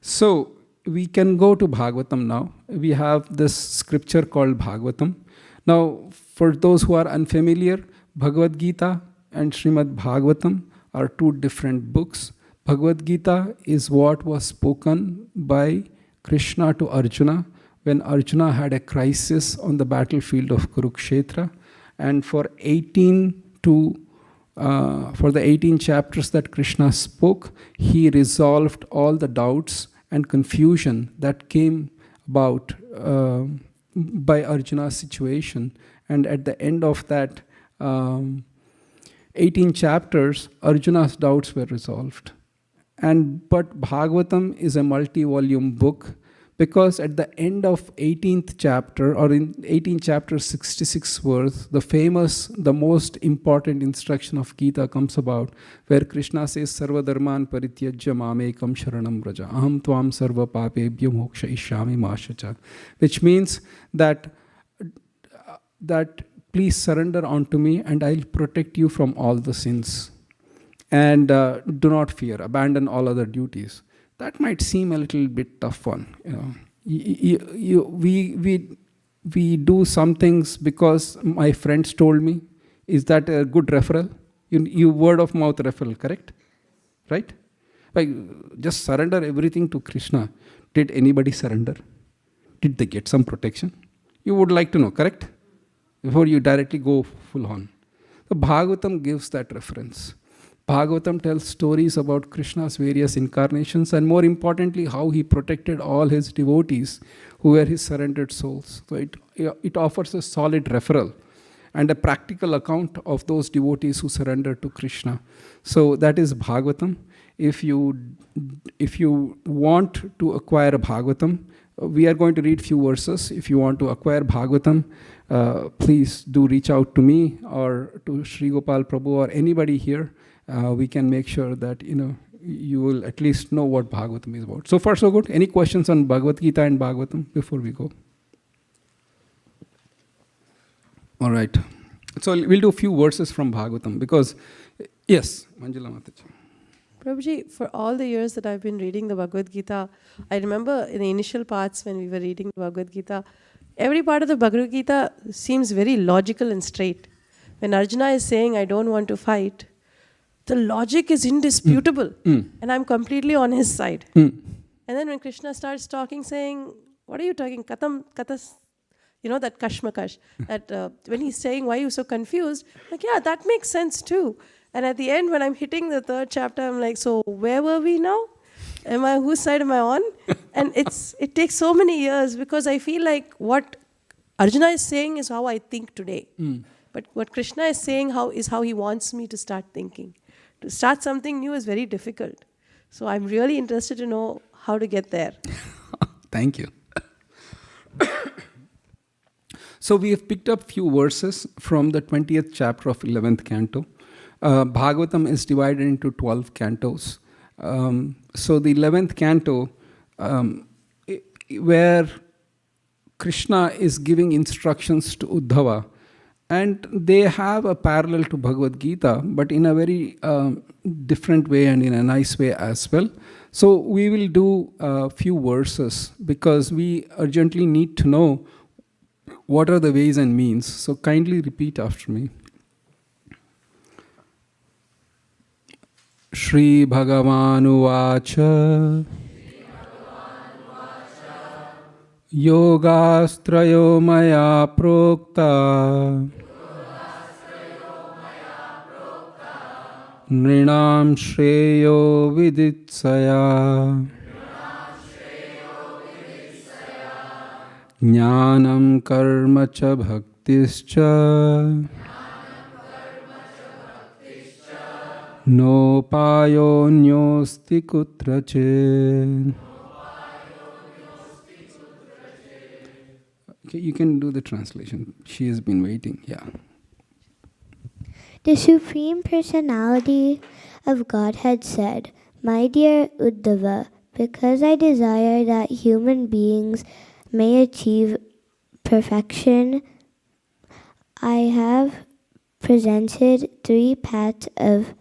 So we can go to Bhagavatam now. We have this scripture called Bhagavatam. Now, for those who are unfamiliar, Bhagavad Gita and Srimad Bhagavatam are two different books. Bhagavad Gita is what was spoken by Krishna to Arjuna when Arjuna had a crisis on the battlefield of Kurukshetra, and for the 18 chapters that Krishna spoke, he resolved all the doubts and confusion that came about by Arjuna's situation. And at the end of that 18 chapters, Arjuna's doubts were resolved. But Bhagavatam is a multi-volume book, because at the end of 18th chapter, or in 18 chapter 66 verse, the most important instruction of Gita comes about, where Krishna says, Sarva dharman parityajya mamekam sharanam vraja, aham tvam sarva papebhyo mokshayishyami ma shacha, which means that please surrender unto me and I'll protect you from all the sins. And do not fear, abandon all other duties. That might seem a little bit tough one. We do some things because my friends told me. Is that a good referral? You word of mouth referral, correct? Right? Like, just surrender everything to Krishna. Did anybody surrender? Did they get some protection? You would like to know, correct? Before you directly go full on. The Bhagavatam gives that reference. Bhagavatam tells stories about Krishna's various incarnations, and more importantly, how he protected all his devotees who were his surrendered souls. So it offers a solid referral and a practical account of those devotees who surrendered to Krishna. So that is Bhagavatam. If you want to acquire a Bhagavatam, we are going to read few verses. If you want to acquire Bhagavatam, please do reach out to me or to Sri Gopal Prabhu or anybody here. We can make sure that you will at least know what Bhagavatam is about. So far so good. Any questions on Bhagavad Gita and Bhagavatam before we go? All right. So we'll do a few verses from Bhagavatam because, yes, Manjula Mataji. Prabhuji, for all the years that I've been reading the Bhagavad Gita, I remember in the initial parts when we were reading the Bhagavad Gita, every part of the Bhagavad Gita seems very logical and straight. When Arjuna is saying, I don't want to fight, the logic is indisputable. And I'm completely on his side. And then when Krishna starts talking, saying, what are you talking? Kathas, that kashmakash. That when he's saying, why are you so confused? Like, yeah, that makes sense too. And at the end, when I'm hitting the third chapter, I'm like, so where were we now? Whose side am I on? And it takes so many years because I feel like what Arjuna is saying is how I think today. But what Krishna is saying is how he wants me to start thinking. To start something new is very difficult. So I'm really interested to know how to get there. Thank you. So we have picked up few verses from the 20th chapter of 11th canto. Bhagavatam is divided into 12 cantos. So the 11th canto, where Krishna is giving instructions to Uddhava, and they have a parallel to Bhagavad Gita, but in a very different way and in a nice way as well. So we will do a few verses because we urgently need to know what are the ways and means. So kindly repeat after me. Shri Bhagavan Uvacha Yogastrayo Maya Prokta Nrinam Shreyo Viditsaya Jnanam Karma Cha Bhaktischa No payo nyosti kutrache. Okay, you can do the translation. She has been waiting. Yeah. The Supreme Personality of Godhead said, My dear Uddhava, because I desire that human beings may achieve perfection. I have presented 3 paths of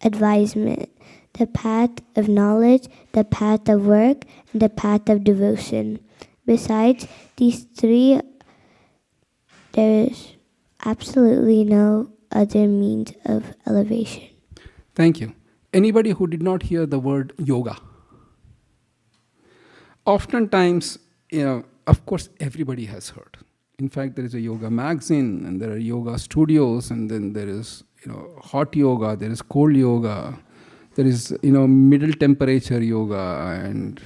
advisement: the path of knowledge, the path of work, and the path of devotion. Besides these 3, there is absolutely no other means of elevation. Thank you. Anybody who did not hear the word yoga? Oftentimes, of course, everybody has heard. In fact, there is a yoga magazine, and there are yoga studios, and then there is, hot yoga, there is cold yoga, there is, middle temperature yoga, and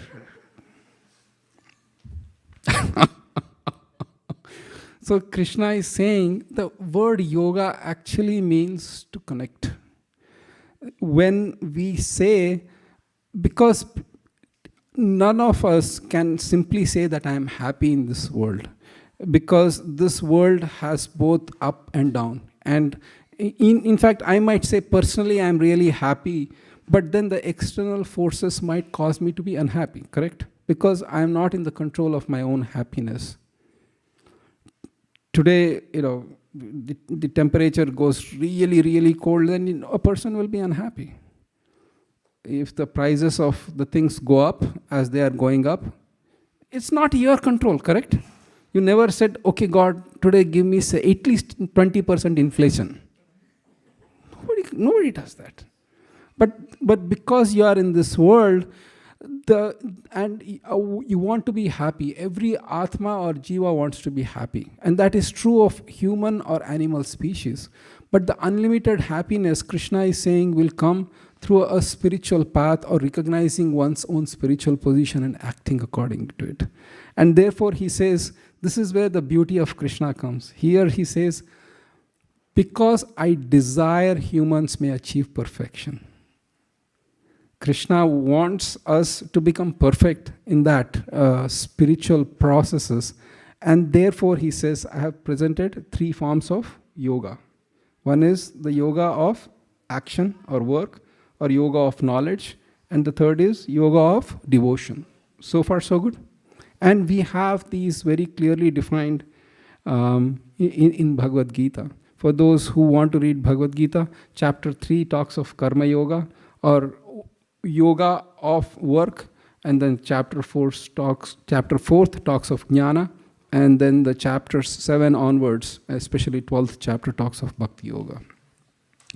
so Krishna is saying the word yoga actually means to connect. When we say, because none of us can simply say that I am happy in this world, because this world has both up and down. And in fact, I might say personally I am really happy, but then the external forces might cause me to be unhappy, correct? Because I am not in the control of my own happiness. Today, the temperature goes really, really cold, then a person will be unhappy. If the prices of the things go up as they are going up, it's not your control, correct? You never said, okay, God, today give me say, at least 20% inflation. Nobody does that. But because you are in this world, you want to be happy. Every Atma or Jiva wants to be happy. And that is true of human or animal species. But the unlimited happiness, Krishna is saying, will come through a spiritual path or recognizing one's own spiritual position and acting according to it. And therefore he says, this is where the beauty of Krishna comes. Here he says, because I desire humans may achieve perfection. Krishna wants us to become perfect in that spiritual processes. And therefore he says, I have presented 3 forms of yoga. One is the yoga of action or work, or yoga of knowledge. And the third is yoga of devotion. So far, so good. And we have these very clearly defined in Bhagavad Gita. For those who want to read Bhagavad Gita, chapter 3 talks of karma yoga or yoga of work, and then chapter 4 talks of jnana, and then the chapter 7 onwards, especially 12th chapter, talks of bhakti yoga.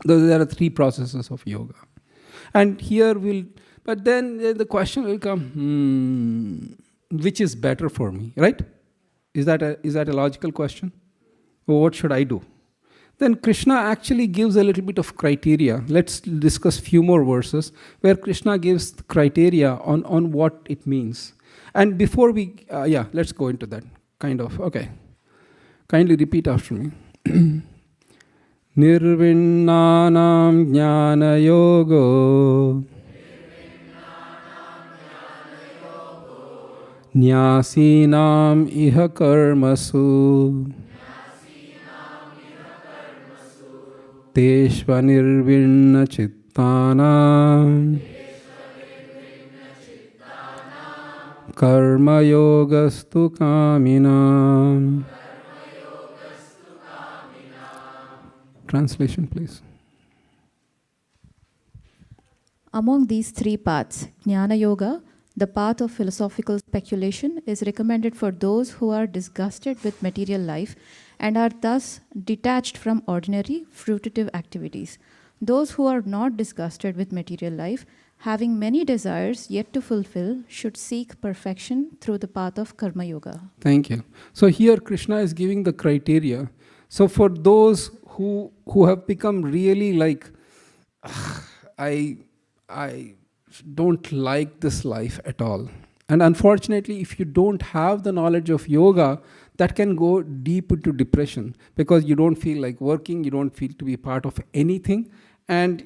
There are 3 processes of yoga. And here but then the question will come, which is better for me, right? Is that a logical question? Or what should I do? Then Krishna actually gives a little bit of criteria. Let's discuss few more verses where Krishna gives the criteria on what it means. And before we, let's go into that, kind of. Okay. Kindly repeat after me. Nirvinnanam jnana yogo Nyasinam iha karmasu Teshva nirvinna chittanam Karma yogastu kaminam. Translation, please. Among these 3 paths, Jnana Yoga, the path of philosophical speculation, is recommended for those who are disgusted with material life and are thus detached from ordinary fruitive activities. Those who are not disgusted with material life, having many desires yet to fulfill, should seek perfection through the path of Karma Yoga. Thank you. So here Krishna is giving the criteria. So for those who have become really like, I don't like this life at all. And unfortunately, if you don't have the knowledge of yoga, that can go deep into depression, because you don't feel like working, you don't feel to be part of anything, and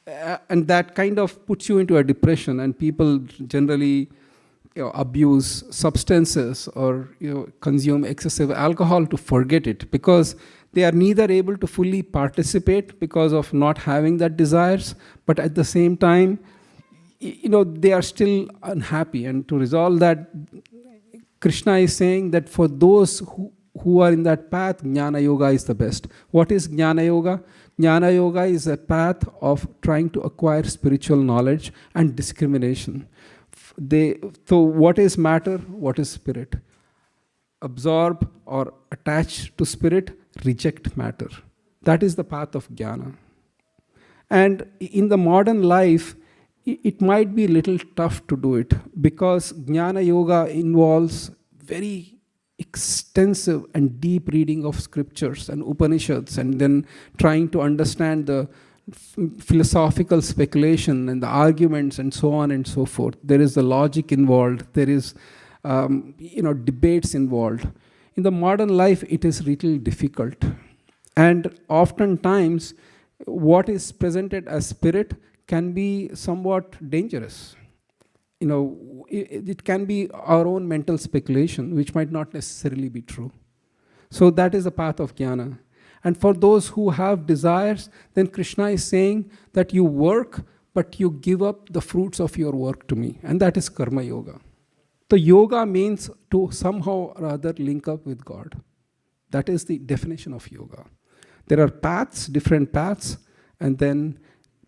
that kind of puts you into a depression. And people generally abuse substances or consume excessive alcohol to forget it, because they are neither able to fully participate because of not having that desires, but at the same time, they are still unhappy. And to resolve that, Krishna is saying that for those who are in that path, Jnana Yoga is the best. What is Jnana Yoga? Jnana Yoga is a path of trying to acquire spiritual knowledge and discrimination. So what is matter? What is spirit? Absorb or attach to spirit, reject matter. That is the path of Jnana. And in the modern life, it might be a little tough to do it because Jnana Yoga involves very extensive and deep reading of scriptures and Upanishads, and then trying to understand the philosophical speculation and the arguments and so on and so forth. There is the logic involved. There is debates involved. In the modern life, it is little difficult. And oftentimes, what is presented as spirit can be somewhat dangerous. It can be our own mental speculation, which might not necessarily be true. So that is the path of jnana. And for those who have desires, then Krishna is saying that you work, but you give up the fruits of your work to me. And that is karma yoga. So yoga means to somehow or other link up with God. That is the definition of yoga. There are paths, different paths,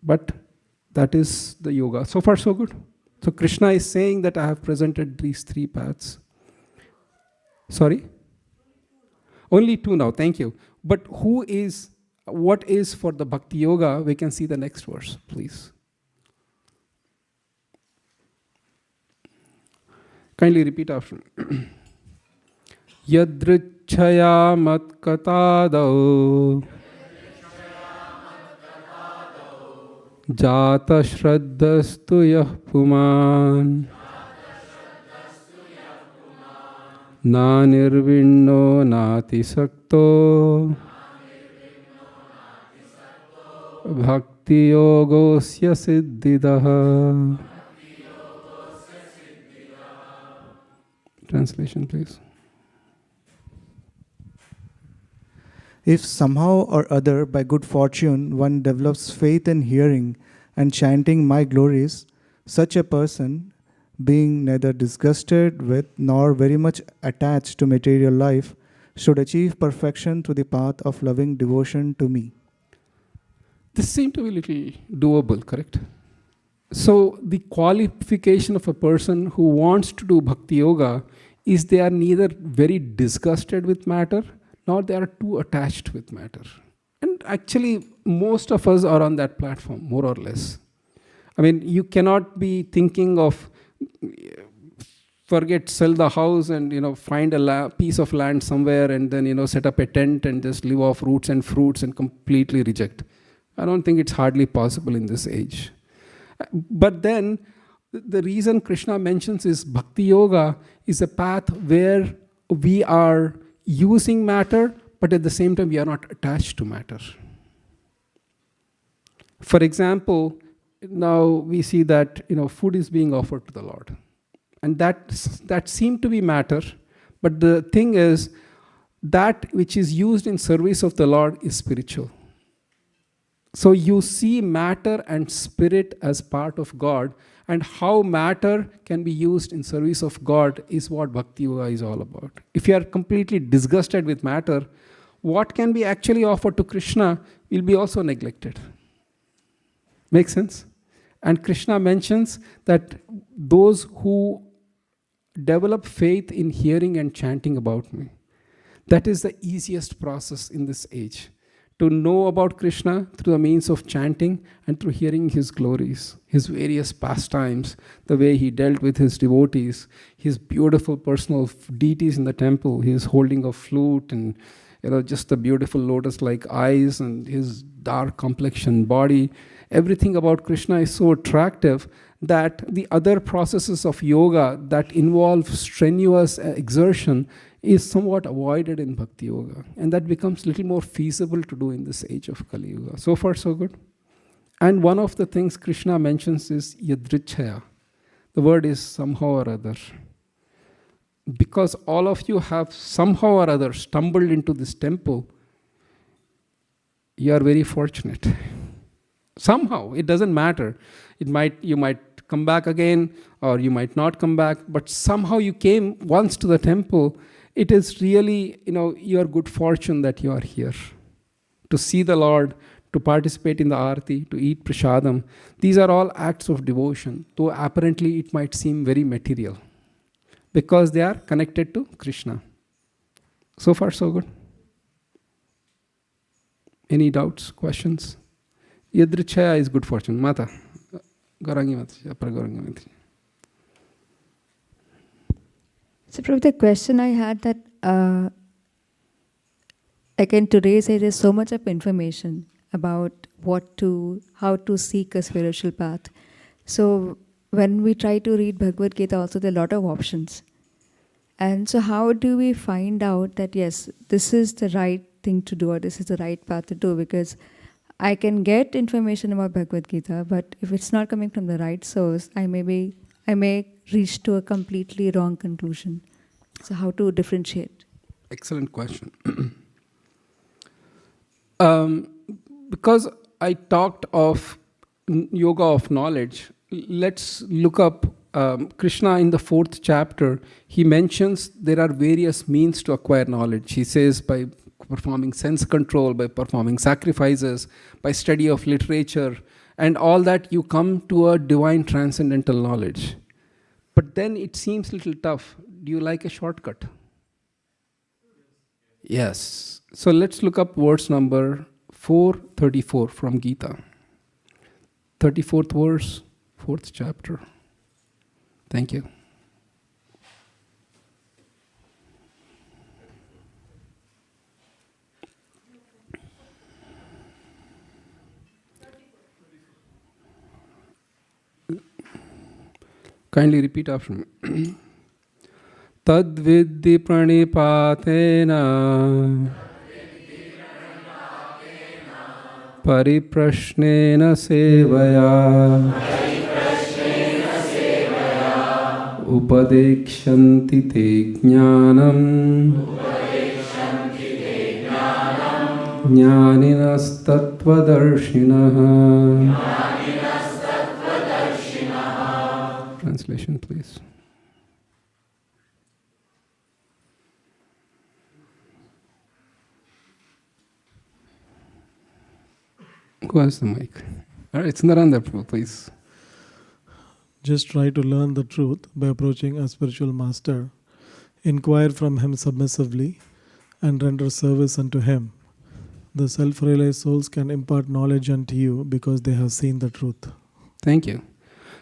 but that is the yoga. So far, so good. So Krishna is saying that I have presented these three paths. Sorry? Only two now, thank you. But what is for the bhakti yoga? We can see the next verse, please. Kindly repeat after me. Yadrichaya mat katadau Jata shraddhastu yah puman Na nirvinno nati sakto Bhakti yogosya siddhidaha. Translation, please. If somehow or other by good fortune one develops faith in hearing and chanting my glories, such a person, being neither disgusted with nor very much attached to material life, should achieve perfection through the path of loving devotion to me. This seems to be a little doable, correct? So the qualification of a person who wants to do bhakti yoga is they are neither very disgusted with matter, nor they are too attached with matter. And actually, most of us are on that platform, more or less. I mean, you cannot be thinking of sell the house and find a piece of land somewhere and then set up a tent and just live off roots and fruits and completely reject. I don't think it's hardly possible in this age. But then, the reason Krishna mentions is bhakti yoga is a path where we are using matter, but at the same time we are not attached to matter. For example, now we see that food is being offered to the Lord. And that seemed to be matter, but the thing is, that which is used in service of the Lord is spiritual. So you see matter and spirit as part of God, and how matter can be used in service of God is what bhakti yoga is all about. If you are completely disgusted with matter, what can be actually offered to Krishna will be also neglected. Make sense? And Krishna mentions that those who develop faith in hearing and chanting about me, that is the easiest process in this age. To know about Krishna through the means of chanting and through hearing his glories, his various pastimes, the way he dealt with his devotees, his beautiful personal deities in the temple, his holding of flute and just the beautiful lotus-like eyes and his dark complexion body. Everything about Krishna is so attractive that the other processes of yoga that involve strenuous exertion is somewhat avoided in bhakti yoga. And that becomes a little more feasible to do in this age of Kali Yuga. So far, so good. And one of the things Krishna mentions is yadrichaya. The word is somehow or other. Because all of you have somehow or other stumbled into this temple, you are very fortunate. Somehow, it doesn't matter. You might come back again, or you might not come back, but somehow you came once to the temple. It is really, your good fortune that you are here to see the Lord, to participate in the arati, to eat prasadam. These are all acts of devotion, though apparently it might seem very material, because they are connected to Krishna. So far, so good. Any doubts, questions? Yadrichaya is good fortune. Mata. Garangi Mata. Garangi Mata. So, Prabhu, the question I had that, again, today's there is so much of information about how to seek a spiritual path. So, when we try to read Bhagavad Gita, also there are a lot of options. And so, how do we find out that, yes, this is the right thing to do, or this is the right path to do? Because I can get information about Bhagavad Gita, but if it's not coming from the right source, I may reach to a completely wrong conclusion. So how to differentiate? Excellent question. Because I talked of yoga of knowledge, let's look up Krishna in the 4th chapter. He mentions there are various means to acquire knowledge. He says by performing sense control, by performing sacrifices, by study of literature, and all that you come to a divine transcendental knowledge. But then it seems a little tough. Do you like a shortcut? Yes. So let's look up verse number 434 from Gita. 34th verse, 4th chapter. Thank you. Kindly repeat after me. Tad vidhi pranipatena pariprashnena sevaya upadekshanti te jnanam jnaninas tatvadarshinaha. Translation, please. Who has the mic? All right, it's Narendra, please. Just try to learn the truth by approaching a spiritual master. Inquire from him submissively and render service unto him. The self-realized souls can impart knowledge unto you because they have seen the truth. Thank you.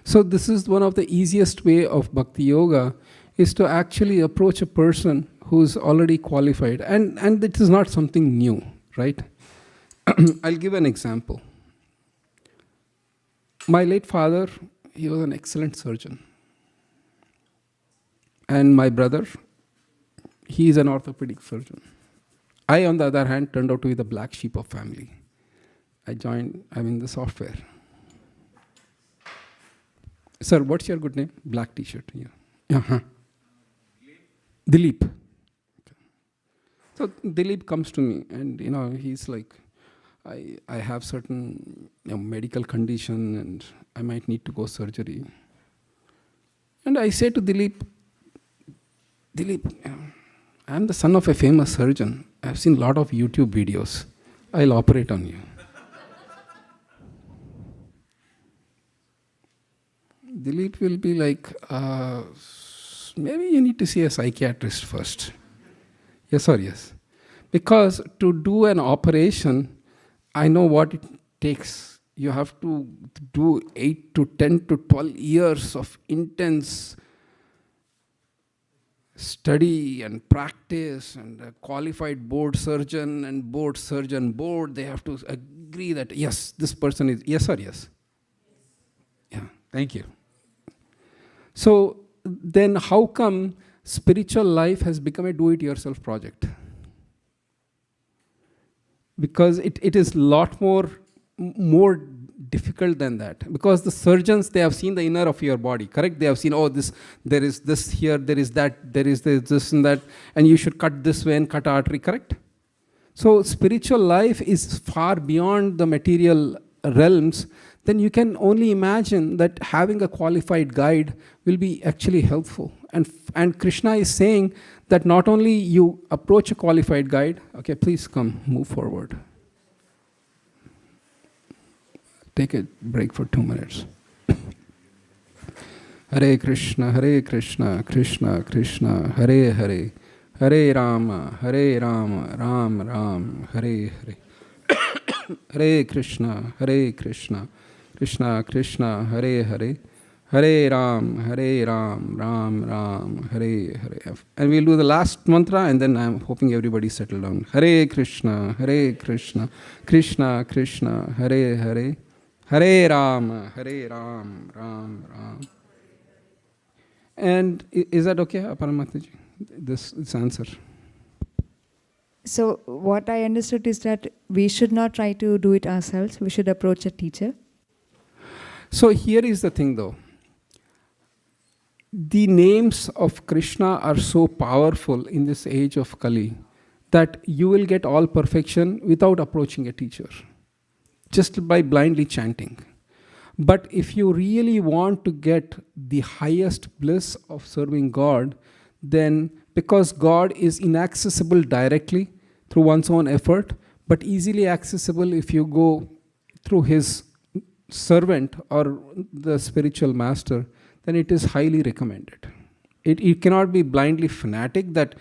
So this is one of the easiest way of bhakti yoga, is to actually approach a person who's already qualified. And it is not something new, right? I'll give an example. My late father, he was an excellent surgeon. And my brother, he is an orthopedic surgeon. I, on the other hand, turned out to be the black sheep of family. I'm in the software. Sir, what's your good name? Black t-shirt. Yeah. Uh-huh. Dilip. Okay. So Dilip comes to me and, he's like, I have certain medical condition and I might need to go surgery. And I say to Dilip, I'm the son of a famous surgeon. I've seen a lot of YouTube videos. I'll operate on you. Dilip will be like, maybe you need to see a psychiatrist first. Yes or yes? Because to do an operation, I know what it takes. You have to do 8 to 10 to 12 years of intense study and practice, and a qualified board surgeon and board, they have to agree that, yes, this person is, yes or yes? Yeah, thank you. So then how come spiritual life has become a do-it-yourself project? Because it is a lot more difficult than that. Because the surgeons, they have seen the inner of your body, correct? They have seen, there is this here, there is that, there is this and that, and you should cut this way and cut artery, correct? So spiritual life is far beyond the material realms. then you can only imagine that having a qualified guide will be actually helpful. And Krishna is saying that not only you approach a qualified guide, okay, please come, move forward. Take a break for 2 minutes. Hare Krishna, Krishna Krishna, Hare Hare, Hare Rama, Ram Ram, Hare Hare. Hare Krishna, Krishna Krishna, Hare Hare, Hare Ram, Ram Ram, Hare Hare. And we'll do the last mantra, and then I'm hoping everybody settle down. Hare Krishna, Krishna Krishna, Hare Hare, Hare Ram, Ram Ram. And is that okay, Paramatmaji? This answer. So what I understood is that we should not try to do it ourselves. We should approach a teacher. So here is the thing though. The names of Krishna are so powerful in this age of Kali that you will get all perfection without approaching a teacher, just by blindly chanting. But if you really want to get the highest bliss of serving God, then because God is inaccessible directly through one's own effort, but easily accessible if you go through his servant or the spiritual master, then it is highly recommended. It cannot be blindly fanatic that,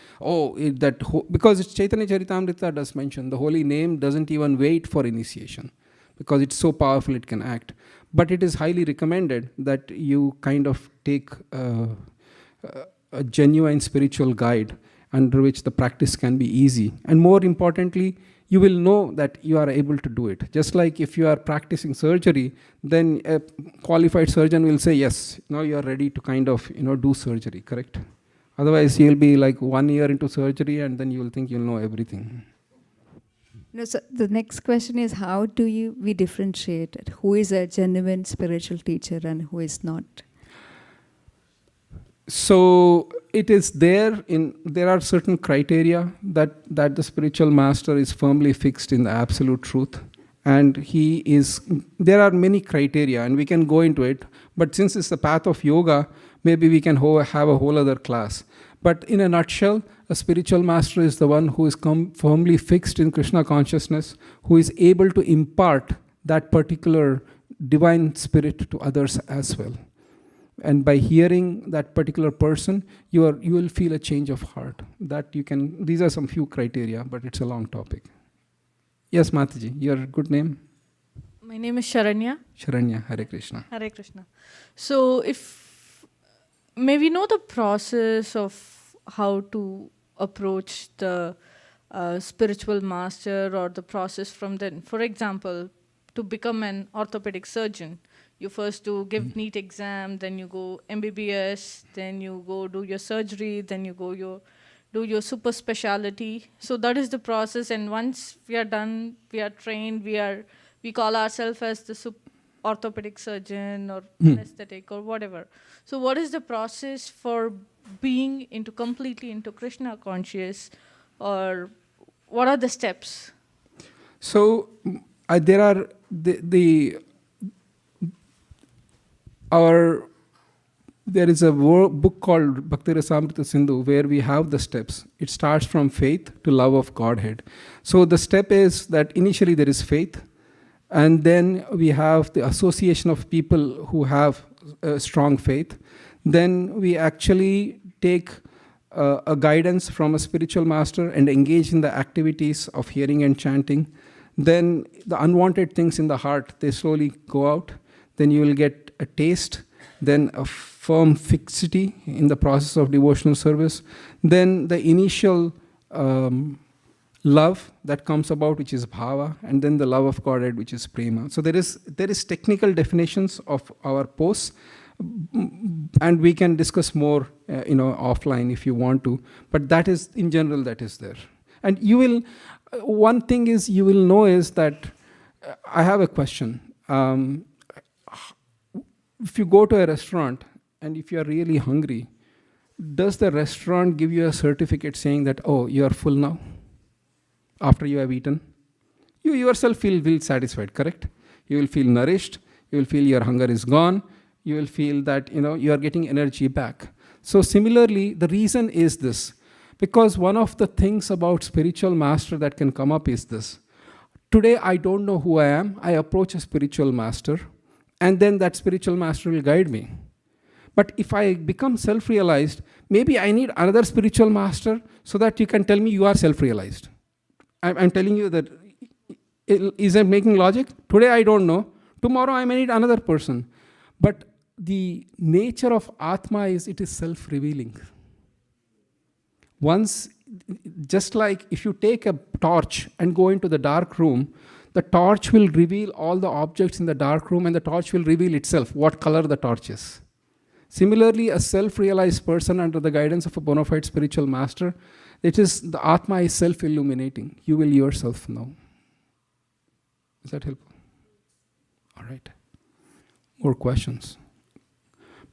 because it's Chaitanya Charitamrita does mention, the holy name doesn't even wait for initiation, because it's so powerful it can act. But it is highly recommended that you kind of take a genuine spiritual guide under which the practice can be easy. And more importantly, you will know that you are able to do it. Just like if you are practicing surgery, then a qualified surgeon will say, yes, now you are ready to kind of do surgery, correct? Otherwise, you'll be like 1 year into surgery and then you will think you'll know everything. No, so the next question is, how do we differentiate who is a genuine spiritual teacher and who is not? So it is there are certain criteria that the spiritual master is firmly fixed in the absolute truth. And there are many criteria and we can go into it, but since it's the path of yoga, maybe we can have a whole other class. But in a nutshell, a spiritual master is the one who is firmly fixed in Krishna consciousness, who is able to impart that particular divine spirit to others as well. And by hearing that particular person, you will feel a change of heart. These are some few criteria, but it's a long topic. Yes, Mataji, your good name? My name is Sharanya. Sharanya, Hare Krishna. Hare Krishna. So may we know the process of how to approach the spiritual master, or the process from then. For example, to become an orthopedic surgeon, you first give NEET exam, then you go MBBS, then you go do your surgery, then you go do your super specialty. So that is the process, and once we are done, we are trained, we call ourselves as the orthopedic surgeon or anesthetic or whatever. So what is the process for being completely into Krishna conscious, or what are the steps? So there are there is a book called Bhakti Rasamrita Sindhu where we have the steps. It starts from faith to love of Godhead. So the step is that initially there is faith, and then we have the association of people who have strong faith. Then we actually take a guidance from a spiritual master and engage in the activities of hearing and chanting. Then the unwanted things in the heart, they slowly go out. Then you will get a taste, then a firm fixity in the process of devotional service. Then the initial love that comes about, which is bhava, and then the love of Godhead, which is prema. So there is technical definitions of our posts, and we can discuss more offline if you want to. But that is, in general, that is there. And one thing is you will know is that, I have a question. If you go to a restaurant and if you are really hungry, does the restaurant give you a certificate saying that, oh, you are full now, after you have eaten? You yourself will satisfied, correct? You will feel nourished, You will feel your hunger is gone. You will feel that you are getting energy back. So similarly, the reason is this. Because one of the things about spiritual master that can come up is this. Today, I don't know who I am. I approach a spiritual master, and then that spiritual master will guide me. But if I become self-realized, maybe I need another spiritual master so that you can tell me you are self-realized. I'm telling you that, is it making logic? Today, I don't know. Tomorrow, I may need another person. But the nature of Atma is it is self-revealing. Once, just like if you take a torch and go into the dark room, the torch will reveal all the objects in the dark room, and the torch will reveal itself, what color the torch is. Similarly, a self-realized person under the guidance of a bona fide spiritual master, the Atma is self-illuminating. You will yourself know. Is that helpful? All right. More questions?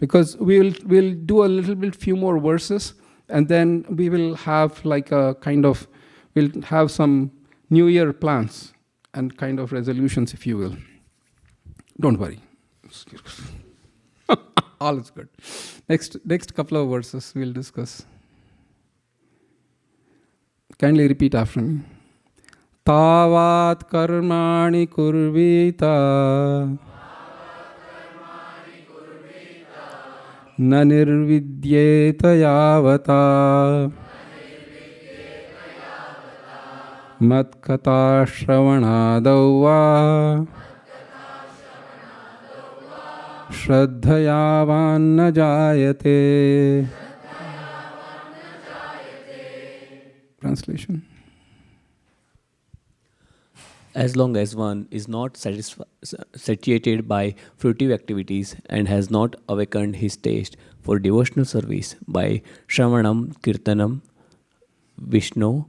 Because we'll do a little bit, few more verses, and then we will have like a kind of, we'll have some New Year plans and kind of resolutions, if you will. Don't worry. All is good. Next couple of verses we'll discuss. Kindly repeat after me. Tavat karmani kurvita na nirvidyeta yavata mat katha shravanadau va shraddhayavan na jayate. Translation. As long as one is not satiated by fruitive activities and has not awakened his taste for devotional service by Shravanam, Kirtanam, Vishnu,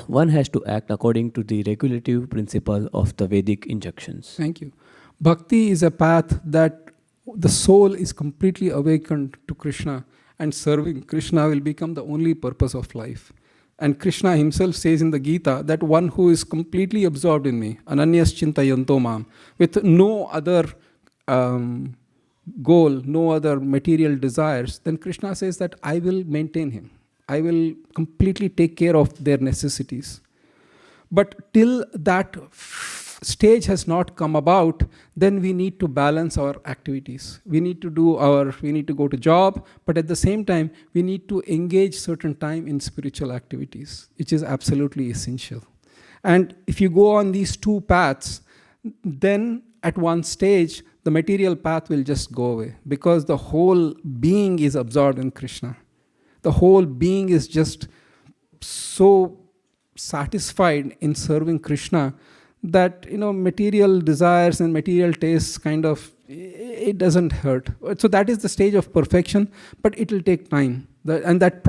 one has to act according to the regulative principle of the Vedic injunctions. Thank you. Bhakti is a path that the soul is completely awakened to Krishna, and serving Krishna will become the only purpose of life. And Krishna himself says in the Gita that one who is completely absorbed in me, ananyas chintayanto mam, with no other goal, no other material desires, then Krishna says that I will maintain him. I will completely take care of their necessities. But till that stage has not come about, then we need to balance our activities. We need to go to job, but at the same time, we need to engage certain time in spiritual activities, which is absolutely essential. And if you go on these two paths, then at one stage, the material path will just go away, because the whole being is absorbed in Krishna. The whole being is just so satisfied in serving Krishna that material desires and material tastes kind of, it doesn't hurt. So that is the stage of perfection, but it will take time. That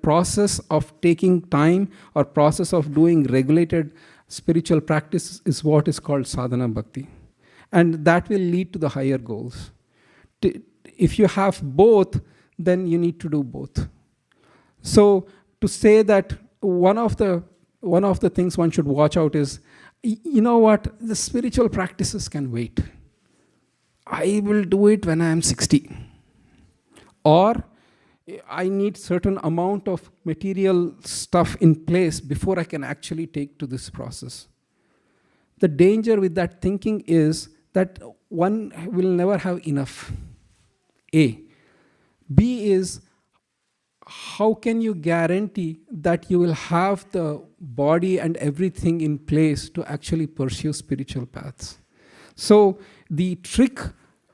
process of taking time, or process of doing regulated spiritual practice, is what is called sadhana bhakti. And that will lead to the higher goals. If you have both, then you need to do both. So to say that one of the things one should watch out is, you know what, the spiritual practices can wait. I will do it when I am 60. Or I need certain amount of material stuff in place before I can actually take to this process. The danger with that thinking is that one will never have enough. A. B is, how can you guarantee that you will have the body and everything in place to actually pursue spiritual paths? So the trick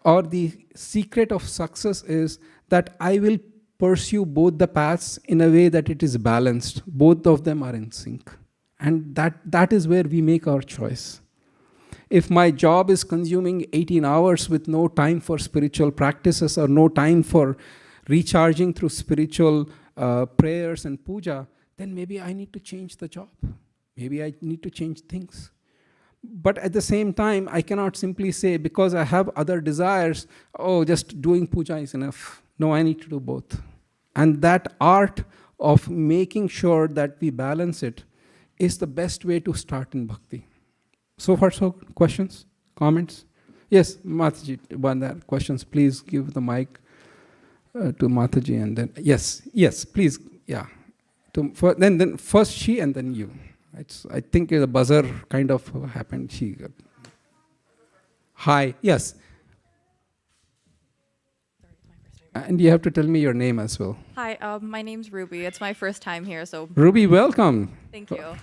or the secret of success is that I will pursue both the paths in a way that it is balanced. Both of them are in sync. And that is where we make our choice. If my job is consuming 18 hours with no time for spiritual practices, or no time for recharging through spiritual prayers and puja, then maybe I need to change the job. Maybe I need to change things. But at the same time, I cannot simply say, because I have other desires, just doing puja is enough. No, I need to do both. And that art of making sure that we balance it is the best way to start in bhakti. So far, so good. Questions? Comments? Yes, Mataji, one questions. Please give the mic to Mataji, and then yes, please, yeah. Then first she, and then you. I think the buzzer kind of happened. She. Hi. Yes. And you have to tell me your name as well. Hi, my name's Ruby. It's my first time here, so. Ruby, welcome. Thank you.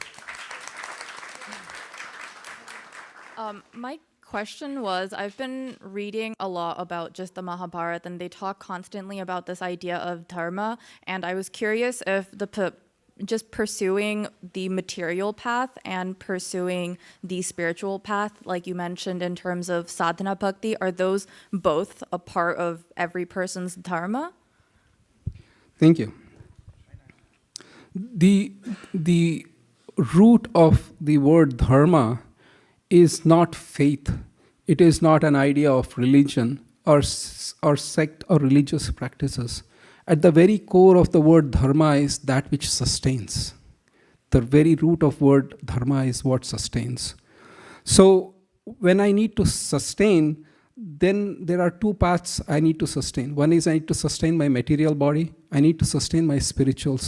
My question was, I've been reading a lot about just the Mahabharata, and they talk constantly about this idea of dharma, and I was curious if just pursuing the material path and pursuing the spiritual path, like you mentioned in terms of sadhana bhakti, are those both a part of every person's dharma? Thank you. The root of the word dharma is not faith. It is not an idea of religion or sect or religious practices. At the very core of the word dharma is that which sustains. The very root of word dharma is what sustains. So when I need to sustain, then there are two paths I need to sustain. One is I need to sustain my material body. I need to sustain my spiritual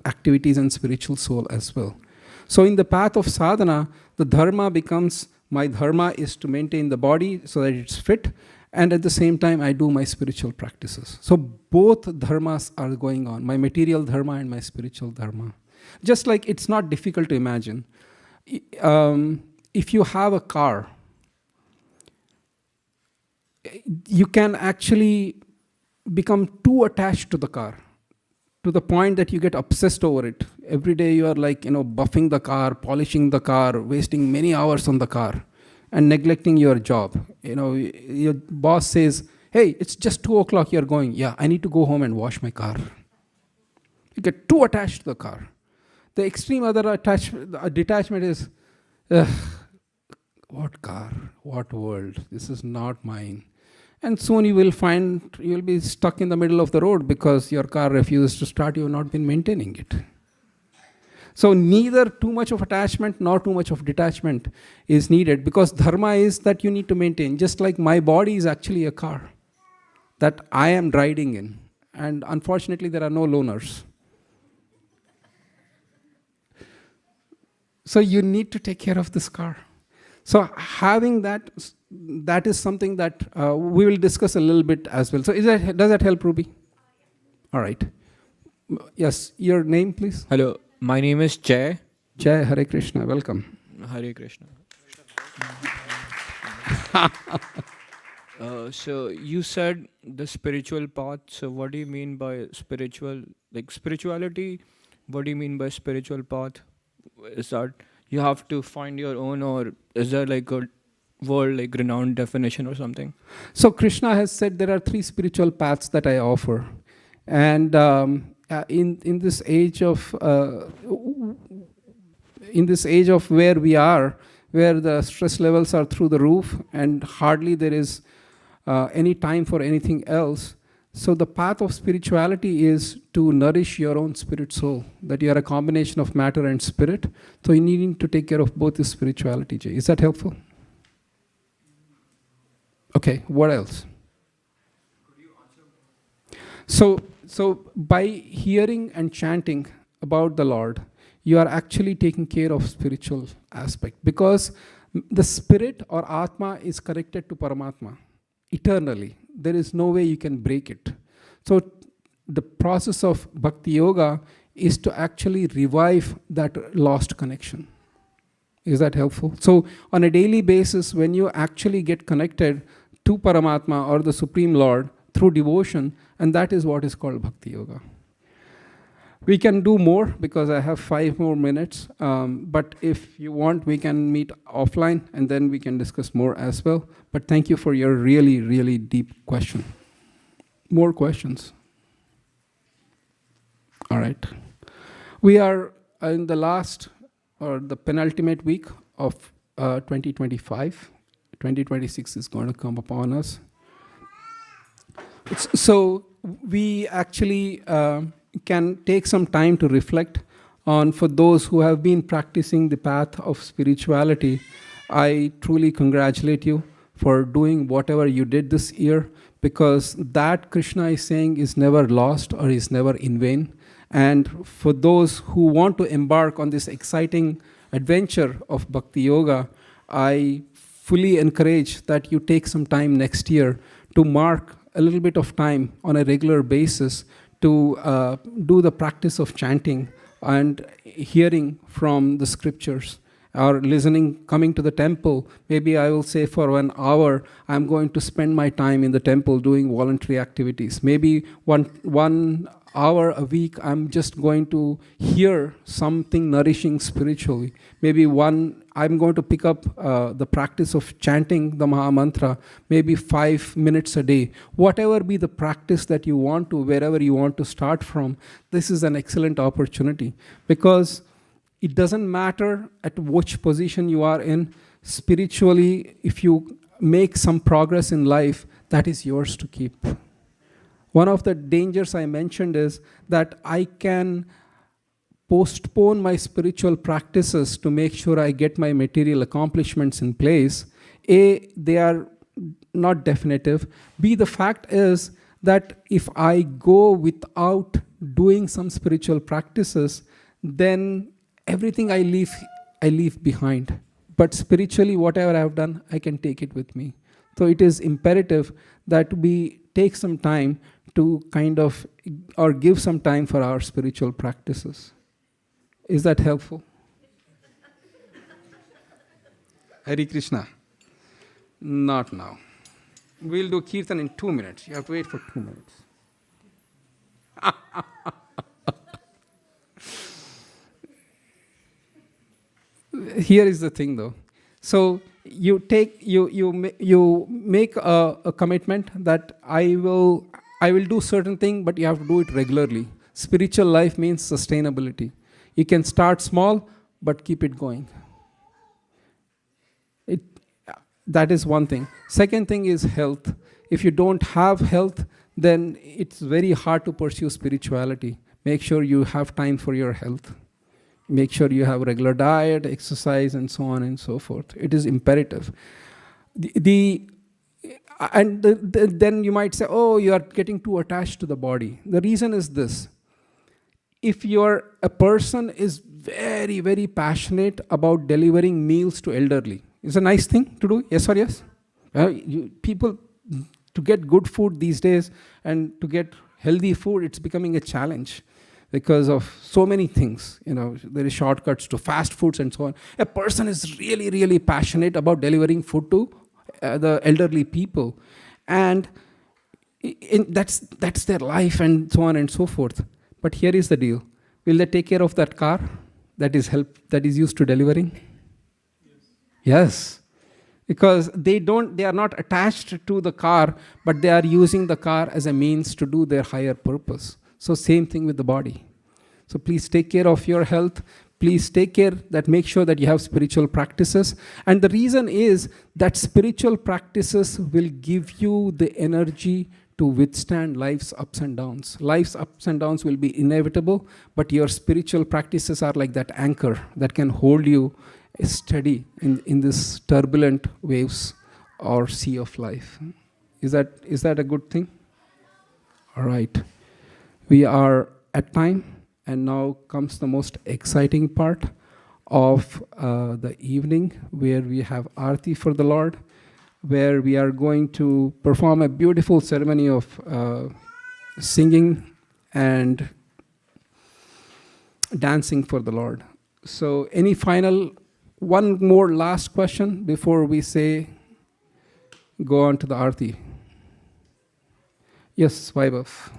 activities and spiritual soul as well. So in the path of sadhana, the dharma becomes, my dharma is to maintain the body so that it's fit, and at the same time I do my spiritual practices. So both dharmas are going on, my material dharma and my spiritual dharma. Just like it's not difficult to imagine. If you have a car, you can actually become too attached to the car, to the point that you get obsessed over it. Every day you are buffing the car, polishing the car, wasting many hours on the car, and neglecting your job. Your boss says, hey, it's just 2 o'clock, you're going. Yeah, I need to go home and wash my car. You get too attached to the car. The extreme other detachment is, what car, what world, this is not mine. And soon you will find you will be stuck in the middle of the road because your car refuses to start, you have not been maintaining it. So neither too much of attachment nor too much of detachment is needed, because dharma is that you need to maintain. Just like my body is actually a car that I am riding in, and unfortunately there are no loaners. So you need to take care of this car. So having that is something that we will discuss a little bit as well. So does that help, Ruby? All right. Yes, your name, please. Hello, my name is Jay. Jay, Hare Krishna, welcome. Hare Krishna. So you said the spiritual path. So what do you mean by spiritual? Like spirituality, what do you mean by spiritual path? Is that you have to find your own, or is there like a world like renowned definition or something? So Krishna has said there are 3 spiritual paths that I offer, and in this age of where we are, where the stress levels are through the roof and hardly there is any time for anything else. So the path of spirituality is to nourish your own spirit soul, that you are a combination of matter and spirit. So you need to take care of both the spirituality, Jay. Is that helpful? Okay, what else? So by hearing and chanting about the Lord, you are actually taking care of spiritual aspect, because the spirit or Atma is connected to Paramatma eternally. There is no way you can break it. So the process of Bhakti Yoga is to actually revive that lost connection. Is that helpful? So on a daily basis, when you actually get connected to Paramatma or the Supreme Lord through devotion, and that is what is called Bhakti Yoga. We can do more because I have 5 more minutes, but if you want, we can meet offline and then we can discuss more as well. But thank you for your really, really deep question. More questions? All right. We are in the last or the penultimate week of 2025. 2026 is going to come upon us. So we actually can take some time to reflect on, for those who have been practicing the path of spirituality, I truly congratulate you for doing whatever you did this year, because that Krishna is saying is never lost or is never in vain. And for those who want to embark on this exciting adventure of Bhakti Yoga, I fully encourage that you take some time next year to mark a little bit of time on a regular basis to do the practice of chanting and hearing from the scriptures, or listening, coming to the temple. Maybe I will say for an hour, I'm going to spend my time in the temple doing voluntary activities. Maybe one hour a week, I'm just going to hear something nourishing spiritually. Maybe I'm going to pick up the practice of chanting the Maha Mantra, maybe 5 minutes a day. Whatever be the practice that you want to, wherever you want to start from, this is an excellent opportunity, because it doesn't matter at which position you are in. Spiritually, if you make some progress in life, that is yours to keep. One of the dangers I mentioned is that I can postpone my spiritual practices to make sure I get my material accomplishments in place. A, they are not definitive. B, the fact is that if I go without doing some spiritual practices, then everything I leave behind. But spiritually, whatever I have done, I can take it with me. So it is imperative that we take some time to or give some time for our spiritual practices. Is that helpful? Hare Krishna. Not now. We'll do Kirtan in 2 minutes. You have to wait for 2 minutes. Here is the thing, though. So you make a commitment that I will do certain thing, but you have to do it regularly. Spiritual life means sustainability. You can start small, but keep it going. That is one thing. Second thing is health. If you don't have health, then it's very hard to pursue spirituality. Make sure you have time for your health. Make sure you have regular diet, exercise, and so on and so forth. It is imperative. Then you might say, oh, you are getting too attached to the body. The reason is this. If a person is very, very passionate about delivering meals to elderly, it's a nice thing to do, yes or yes? People, to get good food these days and to get healthy food, it's becoming a challenge because of so many things. There is shortcuts to fast foods and so on. A person is really, really passionate about delivering food to the elderly people. And that's their life and so on and so forth. But here is the deal. Will they take care of that car that is used to delivering? Yes. Because they are not attached to the car, but they are using the car as a means to do their higher purpose. So same thing with the body. So please take care of your health. Please make sure that you have spiritual practices. And the reason is that spiritual practices will give you the energy to withstand life's ups and downs. Life's ups and downs will be inevitable, but your spiritual practices are like that anchor that can hold you steady in this turbulent waves or sea of life. Is that a good thing? All right. We are at time, and now comes the most exciting part of the evening, where we have Aarti for the Lord, where we are going to perform a beautiful ceremony of singing and dancing for the Lord. So one more last question before we go on to the Aarti. Yes, Vaibhav.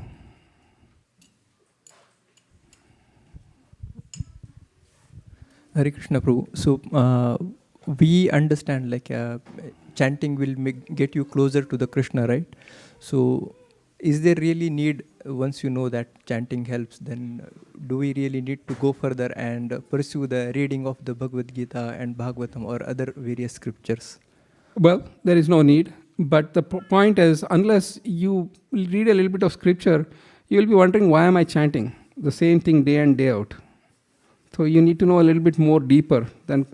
Hare Krishna Prabhu. So we understand chanting will get you closer to the Krishna, right? So is there really need, once you know that chanting helps, then do we really need to go further and pursue the reading of the Bhagavad Gita and Bhagavatam or other various scriptures? Well, there is no need. But the point is, unless you read a little bit of scripture, you will be wondering, why am I chanting the same thing day in, day out? So you need to know a little bit more deeper than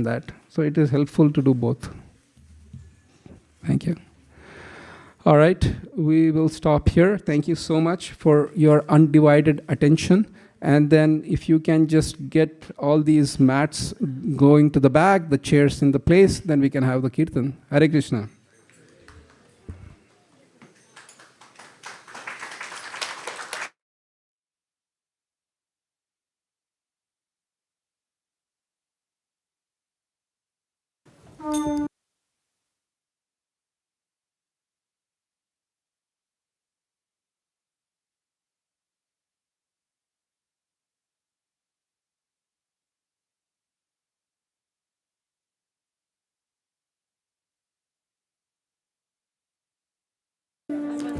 that. So it is helpful to do both. Thank you. All right, we will stop here. Thank you so much for your undivided attention. And then if you can just get all these mats going to the back, the chairs in the place, then we can have the kirtan. Hare Krishna.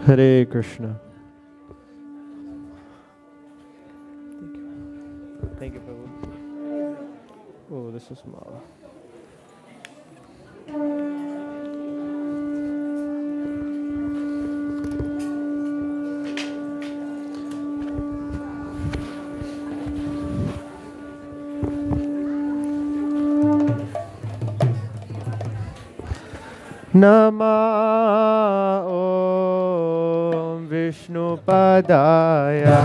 Hare Krishna. Thank you, Prabhu. Oh, this is small. Nama Om Vishnu Padaya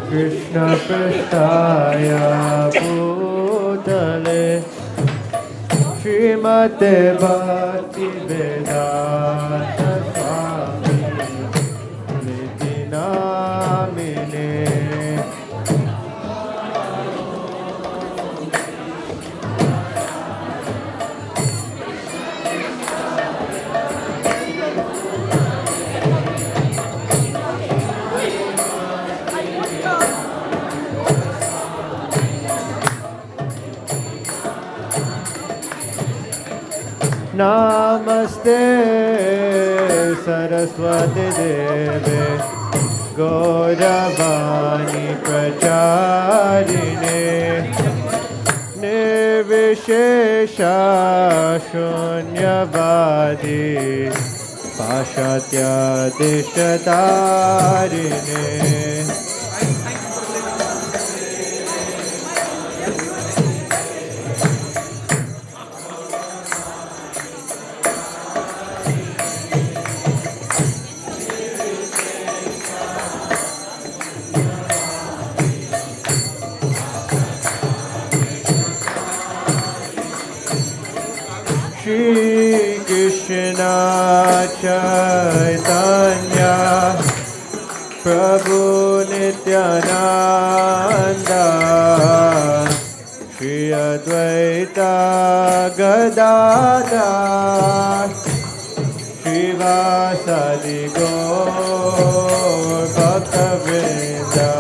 Krishna Prasthaya Bhutale Srimate Bhakti Vedanta Swami Niti Namine Namaste Saraswati Deve Gauravani Pracharine Nirvishesha Shunyavadi Pashatya Dishatarine Shri Krishna Chaitanya Prabhu Nityananda Shri Advaita Gadadhar Srivasadi Gaur Bhaktavrinda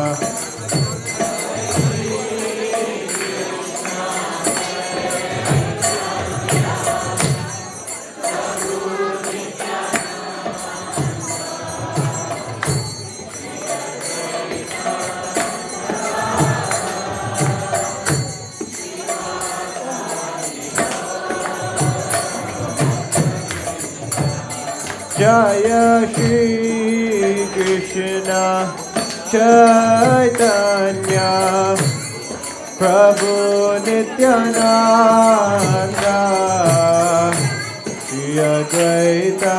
Jaya Shri Krishna Chaitanya Prabhu Nityananda Shri Advaita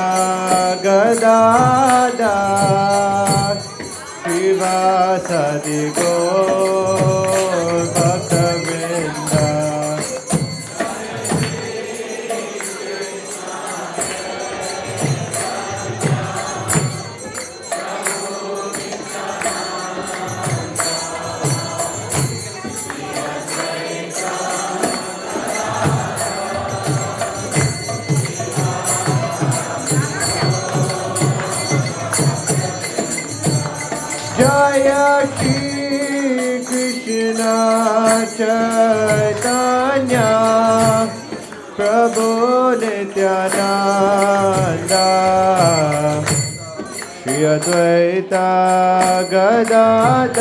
Gadadhar Srivasadi Gaur Bhaktavrinda Jaya Shri Krishna Chaitanya Prabhu Nityananda Shri Advaita Gadadhar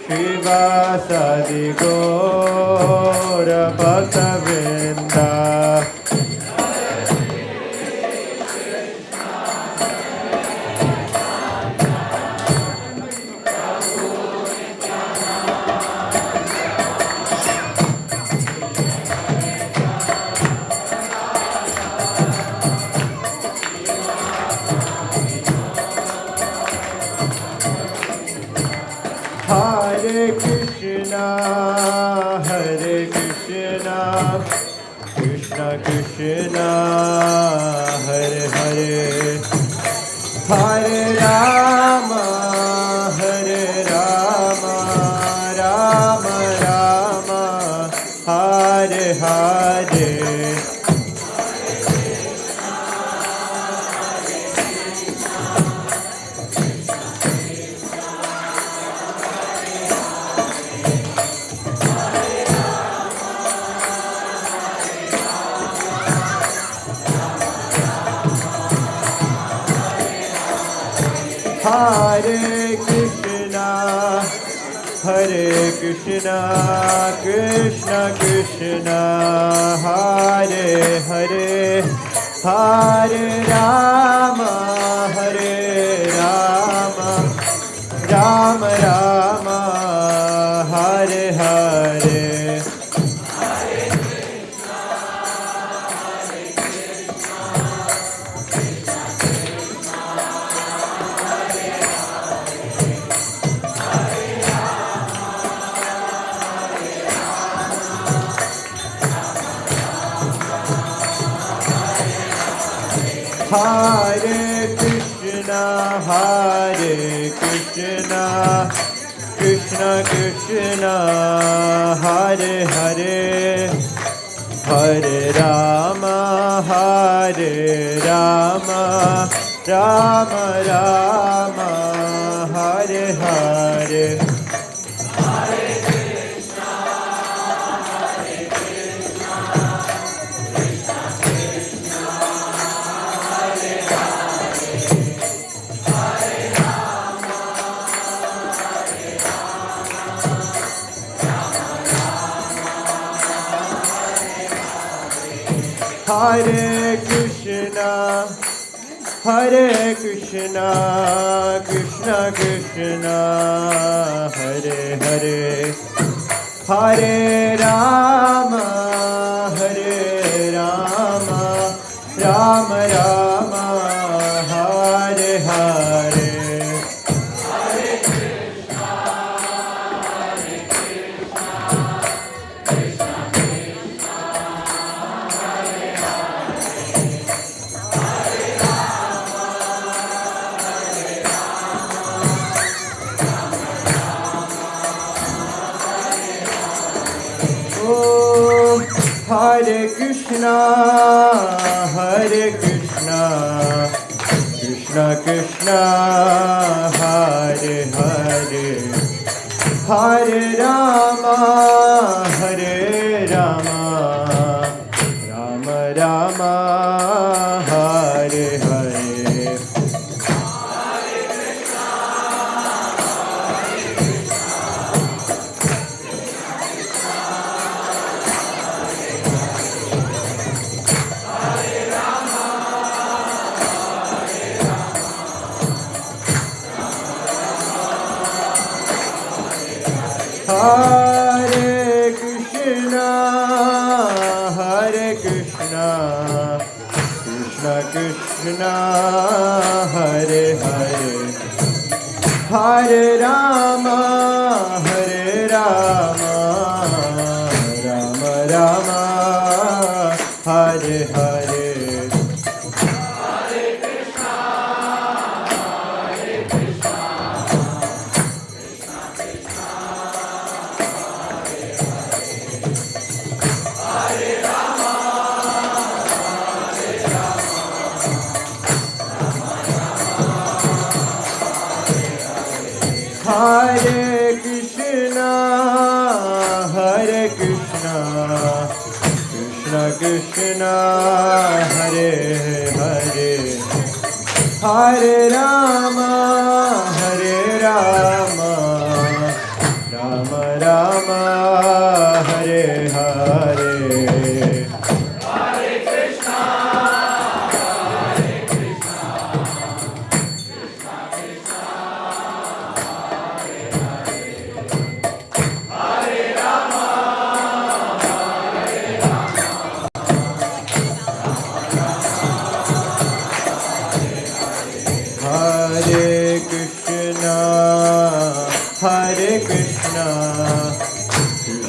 Srivasadi Gaura Bhaktavrinda Hare Krishna, Krishna Krishna, Hare Hare, Hare Rama, Hare Rama, Rama Rama, Hare Hare. Hare Krishna, Hare Krishna, Krishna Krishna, Hare Hare, Hare Rama, Hare Rama, Rama Rama, Hare Hare. Hare Krishna, Krishna Krishna, Hare Hare, Hare Rama, Rama Rama, Hare Hare. Hare Krishna, Krishna Krishna, Hare Hare, Hare Rama, Rama Rama, Hare Hare. Hare Krishna, Krishna Krishna, Hare Hare, Hare Rama, Rama Rama, Hare Hare. Hare Krishna, Krishna Krishna, Hare Hare, Hare Rama, Rama Rama, Hare Hare. Hare Krishna, Krishna Krishna, Hare Hare, Hare Rama, Rama Rama, Hare Hare. Hare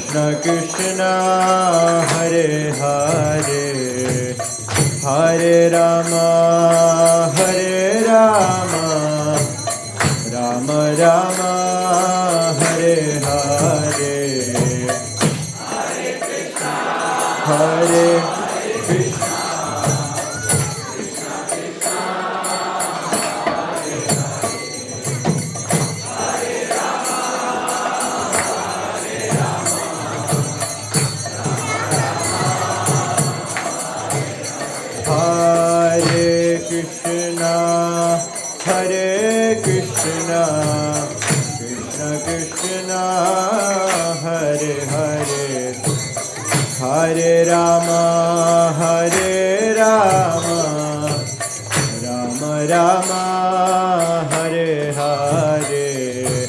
Krishna Krishna Hare Hare Hare Rama Hare Rama Rama Rama Hare Hare Hare Krishna Hare Krishna, Hare Krishna, Krishna Krishna, Hare Hare, Hare Rama, Hare Rama, Rama Rama, Hare Hare,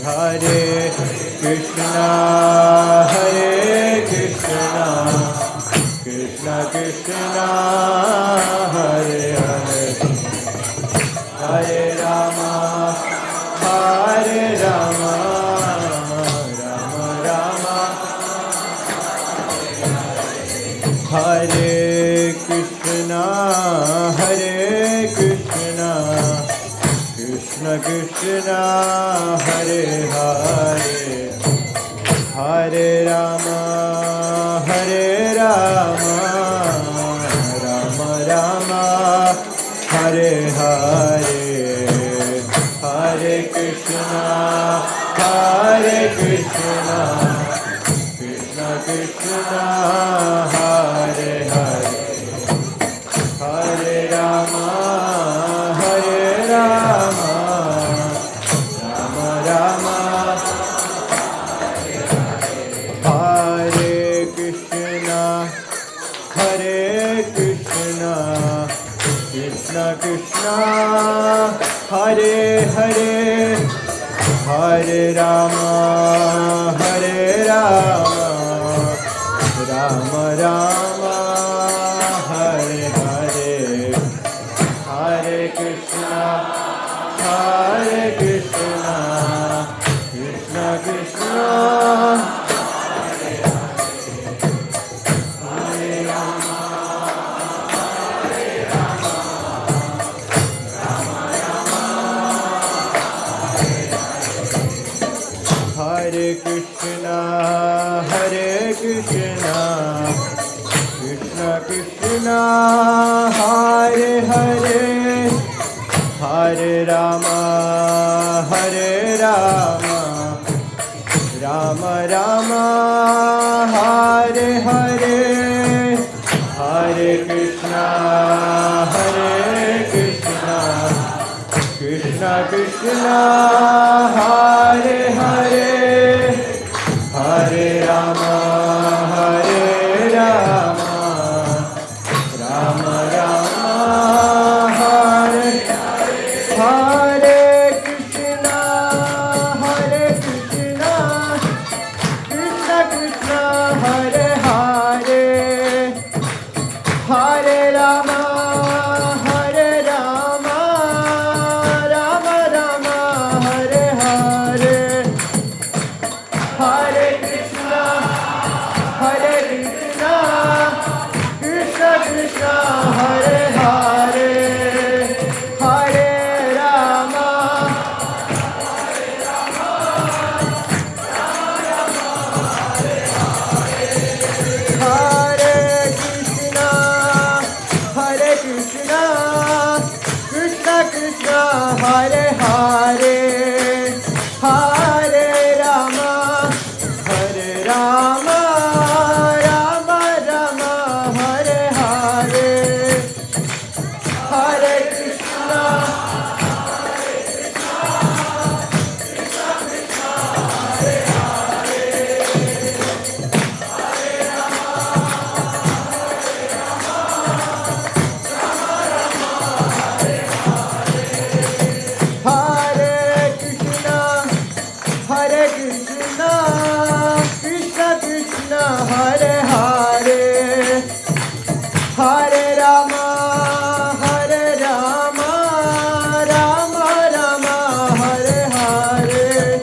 Hare Krishna, Hare Krishna, Krishna Krishna, Hare Hare, Hare Rama, Hare Rama, Rama Rama, Hare Krishna, Hare Krishna, Krishna Krishna, Hare Hare, Hare Rama, Hare Rama, Rama Rama, Hare Hare, Hare Krishna, Hare Krishna, Krishna Krishna, Hare Hare, Hare Rama, Hare Rama, Rama Rama, Hare Krishna, Hare Krishna, Krishna Krishna, Hare Hare, Hare Rama, Hare Rama, Rama Rama, Hare Hare, Hare Krishna, Hare Krishna, Krishna Krishna, Hare Krishna, Hare Krishna, Krishna Krishna, Hare Hare, Hare Rama, Hare Rama, Rama Rama, Hare Hare, Hare Krishna, Hare Krishna, Krishna Krishna, Hare Hare, Hare Rama, Hare Rama, Rama Rama, Hare Hare Krishna, Hare Krishna, Krishna Krishna, Hare Hare, Hare Rama, Hare Rama, Rama Rama, Hare Hare, Hare Krishna, Hare Krishna, Krishna Krishna, Hare Hare, Hare Rama, Hare Krishna, Hare Krishna, Krishna Krishna, Hare Hare, Hare Rama, Hare Rama, Rama Rama, Hare Hare, Hare Krishna, Hare Krishna, Hare Krishna, Krishna Krishna, Hare Hare, Hare Rama, Hare Rama, Rama Rama, Hare Hare,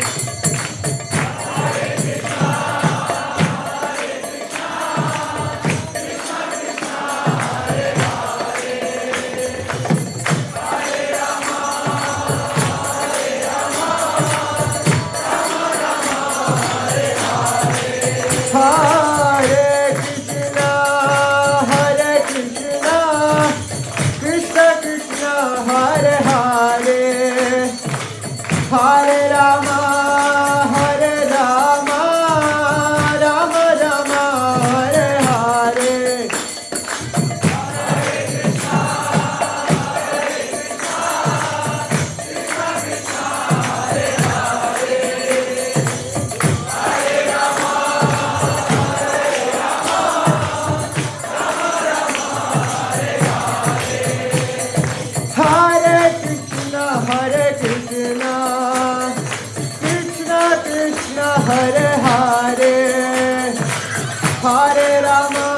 Hare Rama,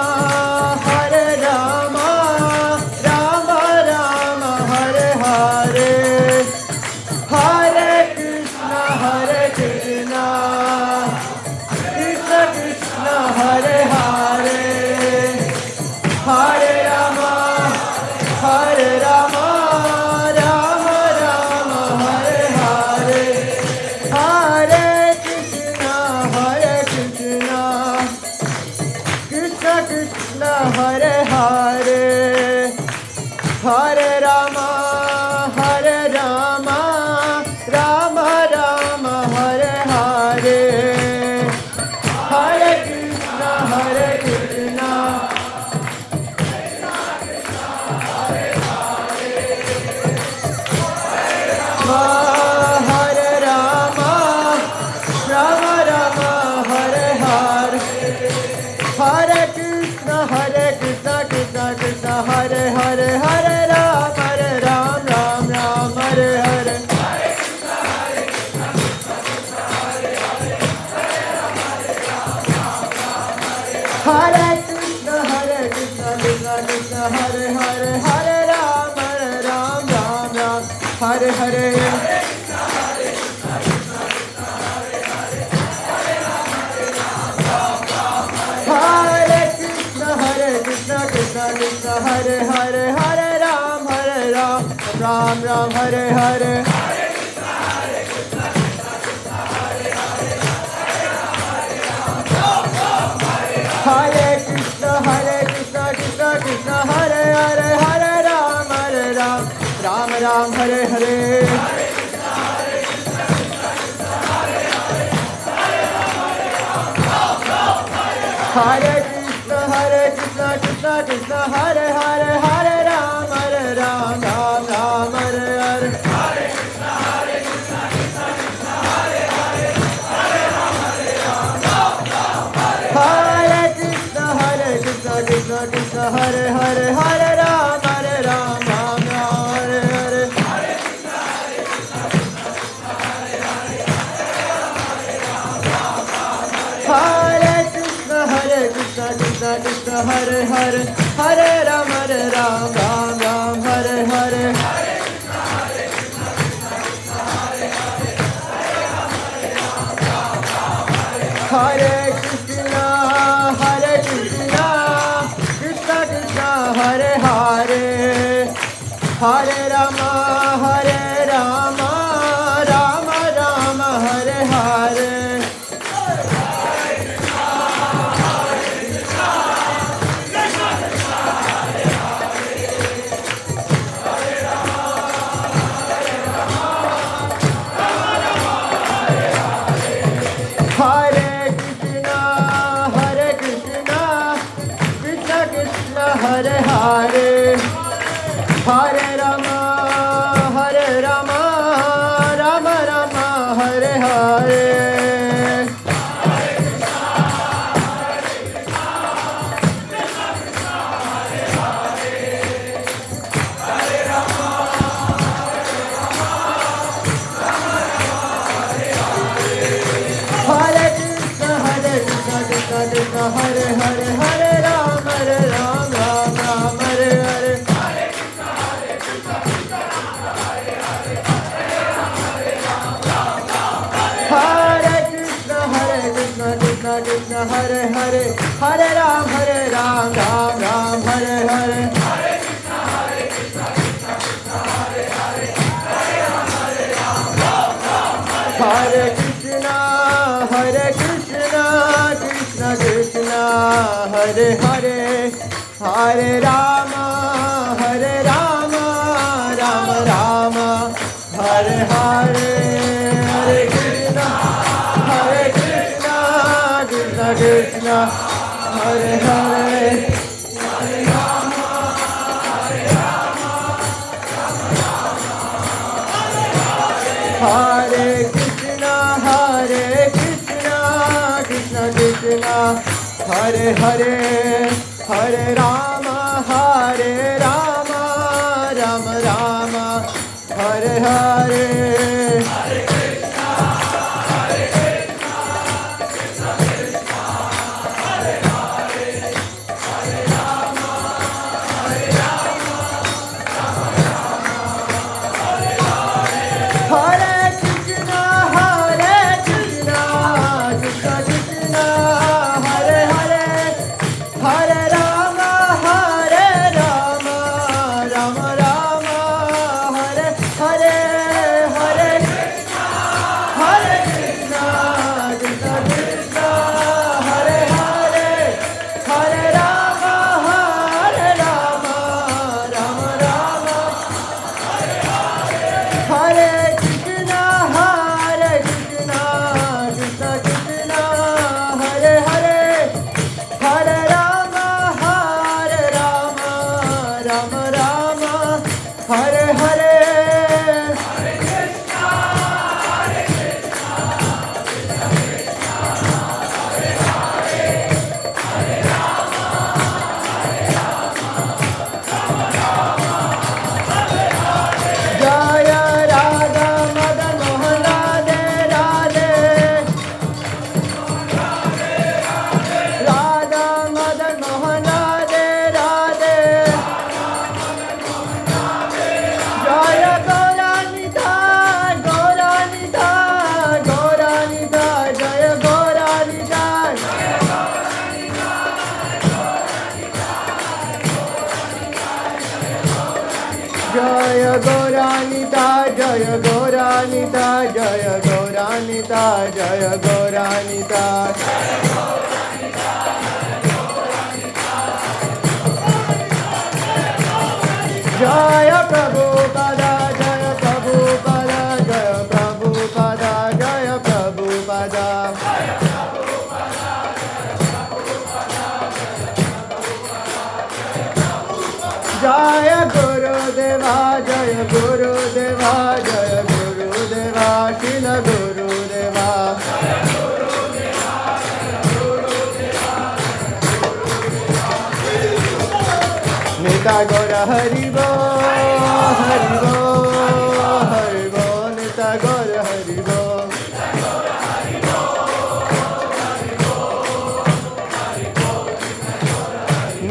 Hare Rama, Rama Rama, Hare Hare, Hare Krishna, Krishna Krishna, Hare Hare, Hare Rama, Hare Rama, Rama Rama, Hare Hare, Hare Krishna, Krishna Krishna, Hare Hare, Hare Rama, Hare Rama, Rama Rama, Hare Hare, Hare Krishna, Krishna Hare Rama, Rama Rama, Hare Hare, Hare Krishna, Krishna Krishna, Hare Hare, Hare Ram, Ram Ram, Hare Hare. Hare Krishna, Krishna Krishna, Hare Hare, Hare Ram, Ram Ram, Hare Hare. Hare Krishna, Krishna Krishna, Hare Hare, Hare Ram, Ram Ram, Hare Hare. Hare Krishna, Krishna Krishna, Hare Hare, Hare Ram, Ram Ram, Hare Hare. Hare Krishna, Krishna Krishna, Hare Hare, Hare Ram, Ram Ram, Hare Hare. Hare Krishna, Krishna Krishna, Hare Hare, Hare Ram, Ram Ram, Hare Hare. Hare Krishna, Krishna Hare Hare, Hare Ram, Ram Ram, Hare Hare. Hare Krishna, Krishna Krishna, Hare Hare, Hare Rama, Rama Rama, Hare Hare. Hare Krishna, Krishna Krishna, Hare Hare, Hare Rama, Rama Rama, Hare Hare. Hare Krishna, Krishna Hare Hare, Hare Ram, Ram Ram, Hare Hare. Hare Krishna, Krishna Hare Hare, Hare Ram, Ram Ram, Hare Hare. Hare Krishna, Krishna Krishna, Hare Hare, Hare Rama, Rama Rama, Hare Hare. Hare Krishna, Krishna Krishna, Hare Hare. Hare Krishna, Krishna Krishna, Hare Hare, Hare Rama, Rama Rama, Hare Hare. Hare Krishna, Krishna Krishna, Hare Hare. Jaya Gauranita, Jaya Gauranita, Jaya Gauranita, Jaya Gauranita. Jaya Prabhupada, Jaya Prabhupada, Jaya Prabhupada, Jaya Prabhupada. Jaya Guru Deva, Jaya Guru Deva, Jaya Guru Deva, Shila Guru Deva. Nita Gora Haribo, Haribo, Haribo, Nita Gora Haribo.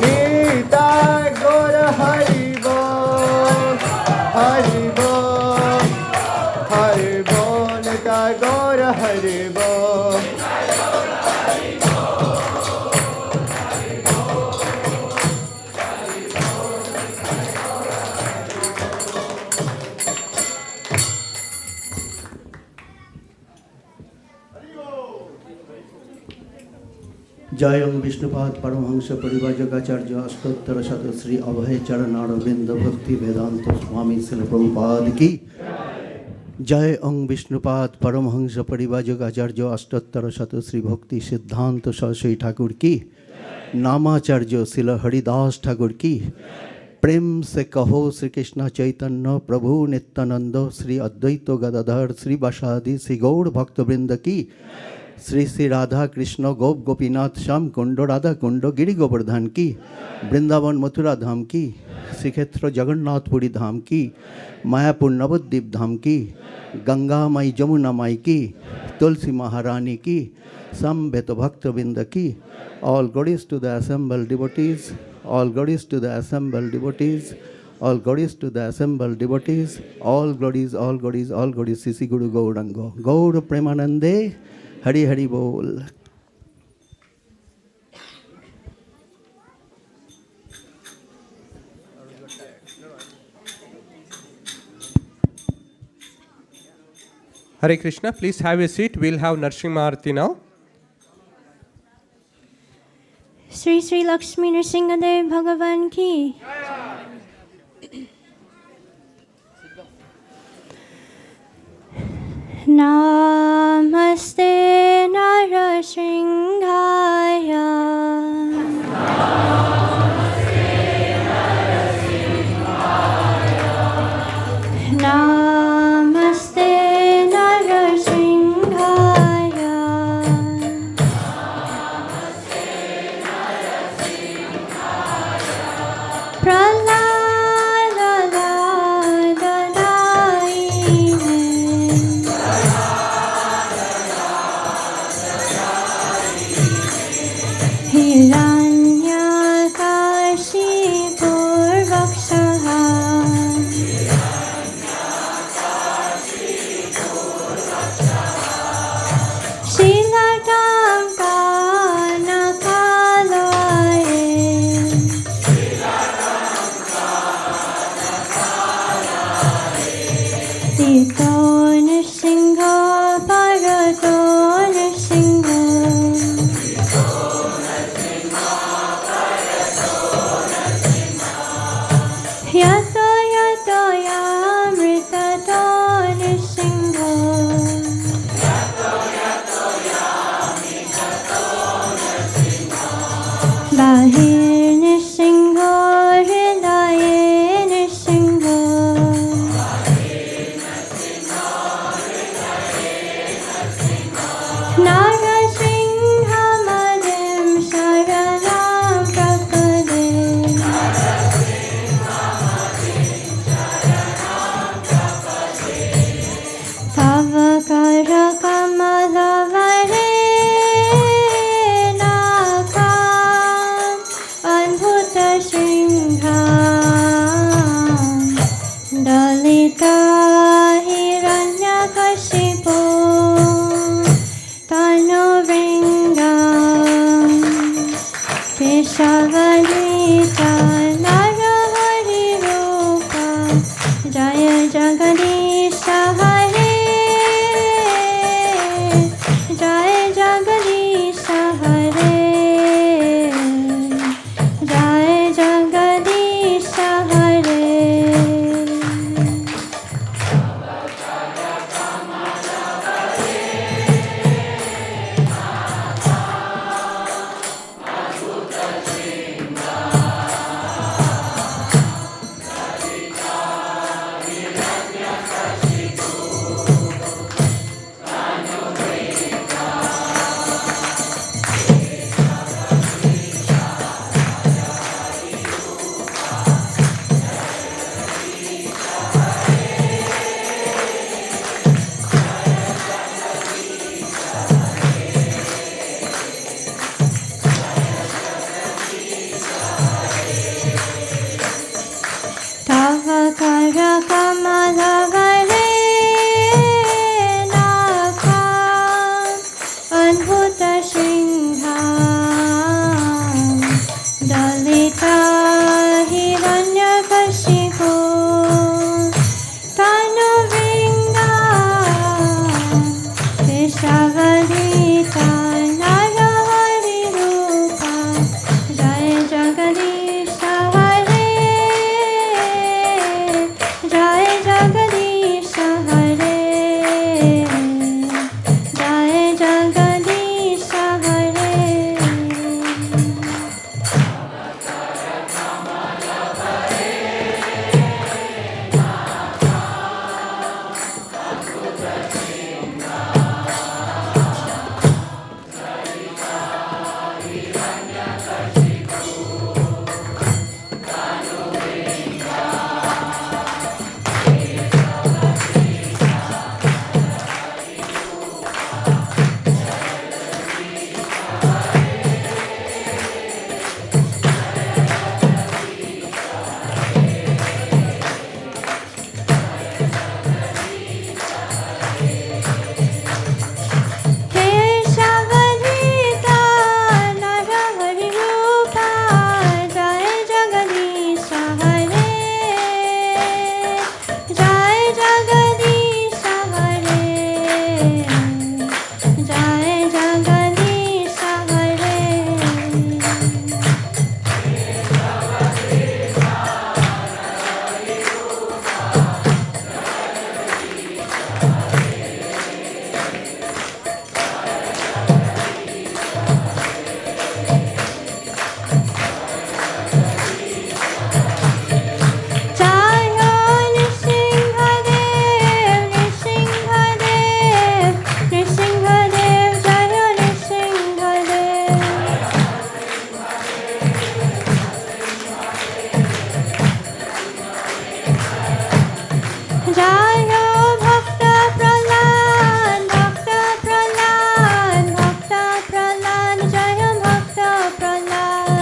Nita Gora Haribo, Haribo, Haribo, Nita Gora Haribo. जयं विष्णुपाद परमहंस परिव्राजकाचार्य अष्टोत्तर शत श्री अभय चरण अरविंद भक्ति वेदांत स्वामी श्री प्रभुपाद की जय अंग विष्णुपाद परमहंस परिव्राजकाचार्य अष्टोत्तर शत श्री भक्ति सिद्धांत सरस्वती ठाकुर की नामाचार्य शिल हरिदास ठाकुर की प्रेम से कहो श्री कृष्ण चैतन्य प्रभु नित्यानंद श्री अद्वैत गदाधर श्री वासादि श्री गौड़ भक्तवृंद की श्री श्री राधा कृष्ण गोप गोपीनाथ श्याम कुंड राधा कुंड गिरि गोवर्धन की वृंदावन मथुरा धाम की श्रीक्षेत्र जगन्नाथपुरी धाम की मायापुर नवद्वीप धाम की गंगा माई जमुना माई की तुलसी महारानी की समवेत भक्तवृंद की all glories to the assembled devotees, all glories to the assembled devotees, all glories to the assembled devotees, all glories, all glories, all glories, Sisi Guru Gaurango, Gaur Premanande, Hari Hari Bol. Hare Krishna, please have a seat. We'll have Narsimha Arati now. Sri Sri Lakshmi Nrsingadev Bhagavan ki. Namaste Narasinghaya. Namaste Narasinghaya. Avakara Kamalavare Naka Adbhuta Singha Dalita Hiranyakashipu Tanuvinda Keshavadita Narahari Rupa Jaya Jagadisha Hare Jaya Jagadisha Hare Jaya Jagadisha Hare Keshavadita Narahari Rupa Jaya Jagadisha Hare Jaya Jagadisha Hare Jaya Jagadisha Hare Jaya Nrsimhadev, Nrsimhadev, Nrsimhadev, Jaya Nrsimhadev. Jaya Bhakta Prahlad, Bhakta Prahlad, Bhakta Prahlad, Jaya Bhakta Prahlad.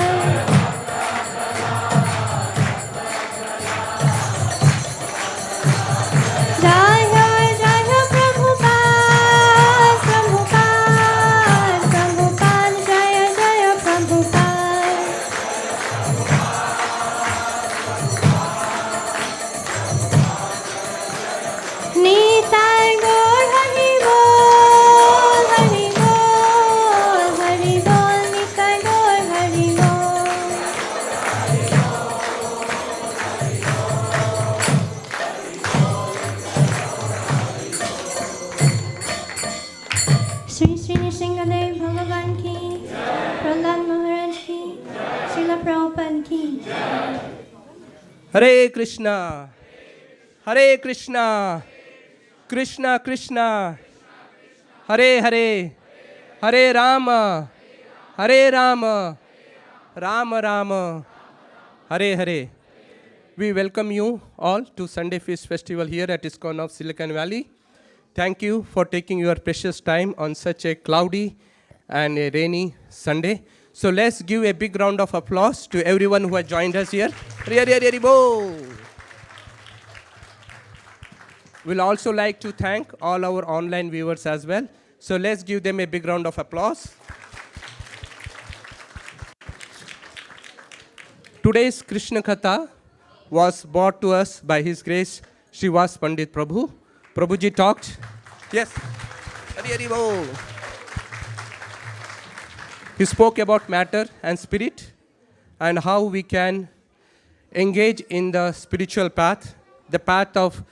Jaya Jaya Prabhupada, Prabhupada, Prabhupada, Jaya Jaya Prabhupada. Nitai Gaur Hari Bol, Hari Bol, Hari Bol, Nitai Gaur Hari Bol. Sri Sri Nrsimhadev Bhagavan ki, Prahlad Maharaj ki, Srila Prabhupada ki. Hare Krishna, Hare Krishna, Krishna Krishna, Hare Hare, Hare Rama, Hare Rama, Rama Rama, Hare Hare. We welcome you all to Sunday Feast Festival here at ISKCON of Silicon Valley. Thank you for taking your precious time on such a cloudy and a rainy Sunday. So let's give a big round of applause to everyone who has joined us here. Hare Hare Hare Bo. We'll also like to thank all our online viewers as well. So let's give them a big round of applause. Today's Krishna Katha was brought to us by His Grace Srivas Pandit Prabhu. Prabhuji talked. Yes. Hare Hare Bo. He spoke about matter and spirit and how we can engage in the spiritual path. The path of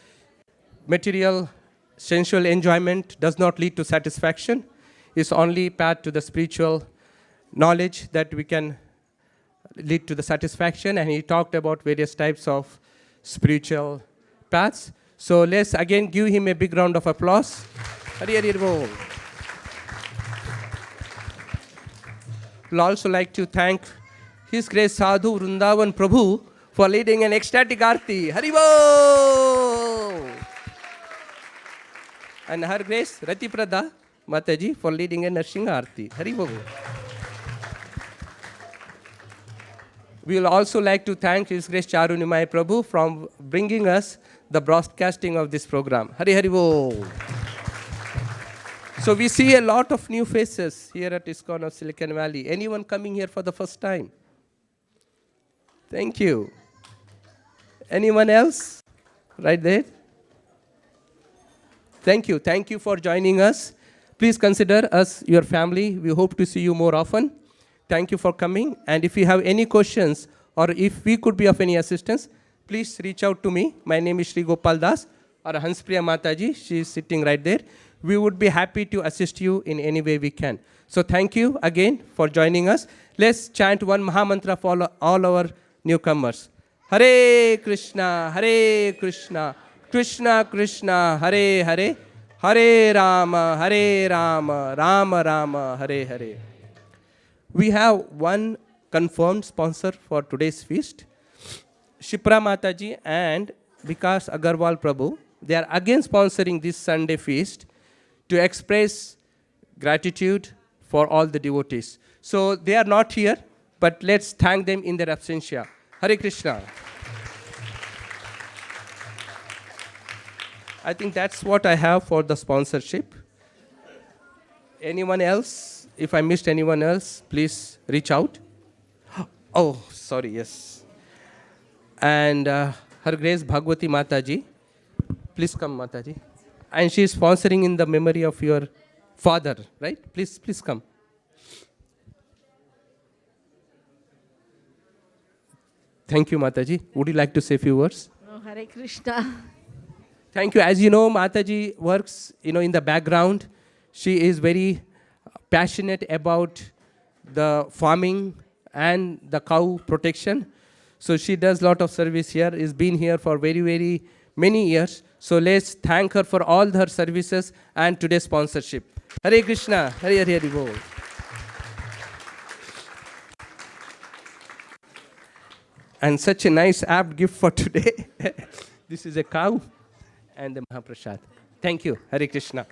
material sensual enjoyment does not lead to satisfaction. It's only path to the spiritual knowledge that we can lead to the satisfaction. And he talked about various types of spiritual paths. So let's again give him a big round of applause. Hare Hare Bo. We'll also like to thank His Grace Sadhu Vrindavan Prabhu for leading an ecstatic arti. Hari Bo! And Her Grace Rati Prada Mataji for leading a Narsingha Arti. Hari Bo! We will also like to thank His Grace Charunimai Prabhu for bringing us the broadcasting of this program. Hari Hari Bol. So we see a lot of new faces here at ISKCON of Silicon Valley. Anyone coming here for the first time? Thank you. Anyone else? Right there? Thank you. Thank you for joining us. Please consider us your family. We hope to see you more often. Thank you for coming. And if you have any questions or if we could be of any assistance, please reach out to me. My name is Sri Gopal Das or Hanspriya Mataji. She is sitting right there. We would be happy to assist you in any way we can. So thank you again for joining us. Let's chant one Mahamantra for all our newcomers. Hare Krishna, Krishna Krishna, Hare Hare, Hare Rama, Rama Rama, Hare Hare. We have one confirmed sponsor for today's feast. Shipra Mataji and Vikas Agarwal Prabhu. They are again sponsoring this Sunday feast to express gratitude for all the devotees. So they are not here, but let's thank them in their absentia. Hare Krishna. I think that's what I have for the sponsorship. Anyone else? If I missed anyone else, please reach out. Oh, sorry, yes. And Her Grace Bhagwati Mataji. Please come, Mataji. And she is sponsoring in the memory of your father, right? Please come. Thank you, Mataji. Would you like to say a few words? Oh, Hare Krishna. Thank you. As you know, Mataji works, in the background. She is very passionate about the farming and the cow protection. So she does a lot of service here. Has been here for very, very many years. So let's thank her for all her services and today's sponsorship. Hare Krishna. Hare Hare Bol. And such a nice apt gift for today. This is a cow and the Mahaprasad. Thank you. Hare Krishna.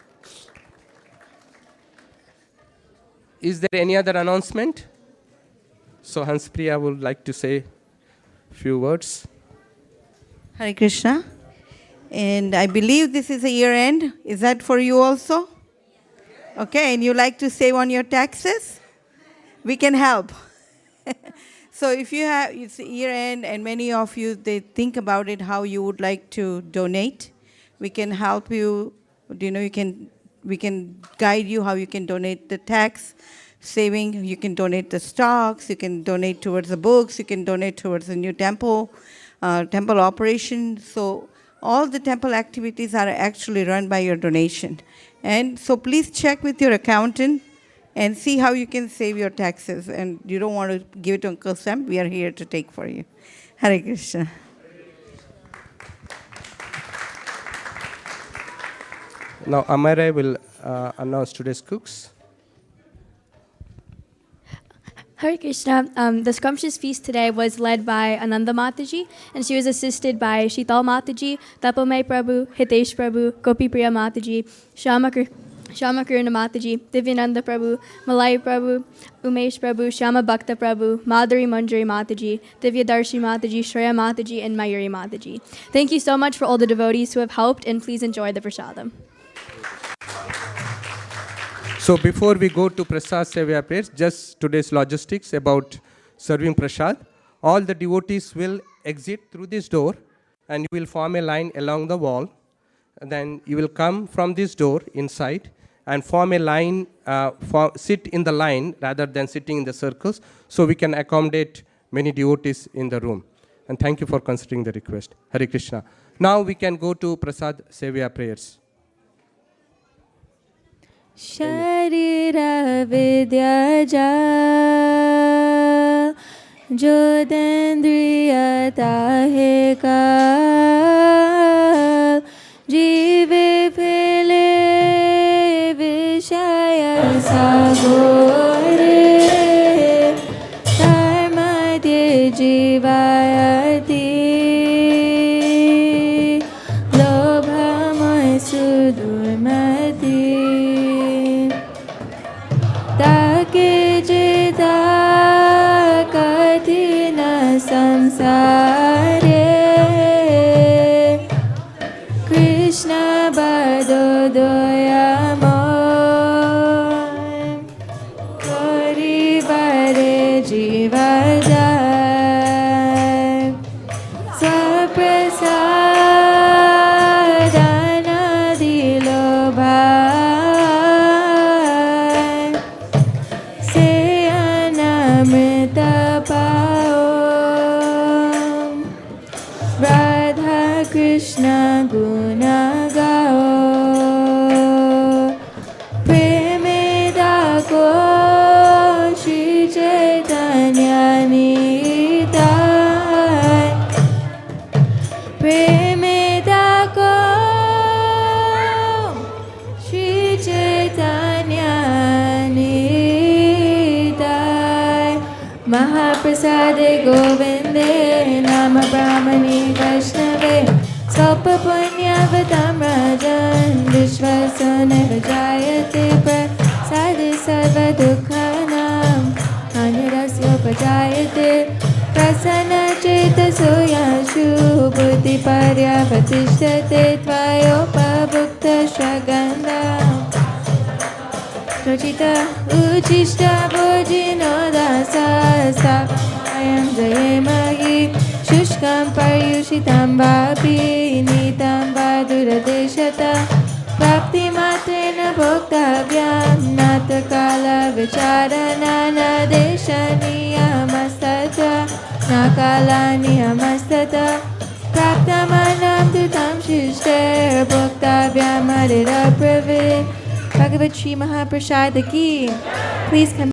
Is there any other announcement? So Hanspriya would like to say a few words. Hare Krishna. And I believe this is a year end. Is that for you also? Okay, and you like to save on your taxes? We can help. So if you have, it's year end and many of you, they think about it, how you would like to donate. We can help you, we can guide you how you can donate the tax saving, you can donate the stocks, you can donate towards the books, you can donate towards the new temple, temple operation. So all the temple activities are actually run by your donation. And so please check with your accountant and see how you can save your taxes. And you don't want to give it to Uncle Sam, we are here to take for you. Hare Krishna. Now Amara will announce today's cooks. Hare Krishna. The scrumptious feast today was led by Ananda Mataji, and she was assisted by Shital Mataji, Tapomay Prabhu, Hitesh Prabhu, Gopi Priya Mataji, Shama Karuna Mataji, Divyananda Prabhu, Malay Prabhu, Umesh Prabhu, Shama Bhakta Prabhu, Madhuri Manjari Mataji, Divyadarshi Mataji, Shreya Mataji, and Mayuri Mataji. Thank you so much for all the devotees who have helped, and please enjoy the prasadam. So before we go to Prasad Sevya prayers, just today's logistics about serving Prasad. All the devotees will exit through this door and you will form a line along the wall. And then you will come from this door inside and form a line, sit in the line rather than sitting in the circles, so we can accommodate many devotees in the room. And thank you for considering the request. Hare Krishna. Now we can go to Prasad Sevya prayers. Sharira vidya ja jodendriya tahe ka jive phile vishaya sagore dharmadye jivayati lobhamay sudurmati Take jita kathina samsare Krishna bado doyamon Kori bare jivadai Swaprasadana dilo bhai Se anamrita pao Radha Krishna guna gao Preme dako Shri Chaitanya nitai Preme dako Shri Chaitanya nitai Mahaprasade Govinde Nama Brahmani Vaishnave Sapa Punyavatam Rajan Vishvasane Vajayate Prasade Sarva Dukhanam Anurasya Vajayate Prasana Cheta Suyashu Buddhi Parya Patishtate Tvayopabhukta Shagandam Rachita Uchishta Bhojino Dasa Ayam Jayemagi Shushkam Paryushitam Vapi Nitam Vaduradeshata Bhakti Matrena Bhoktavyam Natakala Vicharanana Deshaniyamastata Nakala Niyamastata Praptamanam Tutam Shishter Bhoktavyam Arira Pravit Bhagavad Shri Mahaprasad ki. Please come.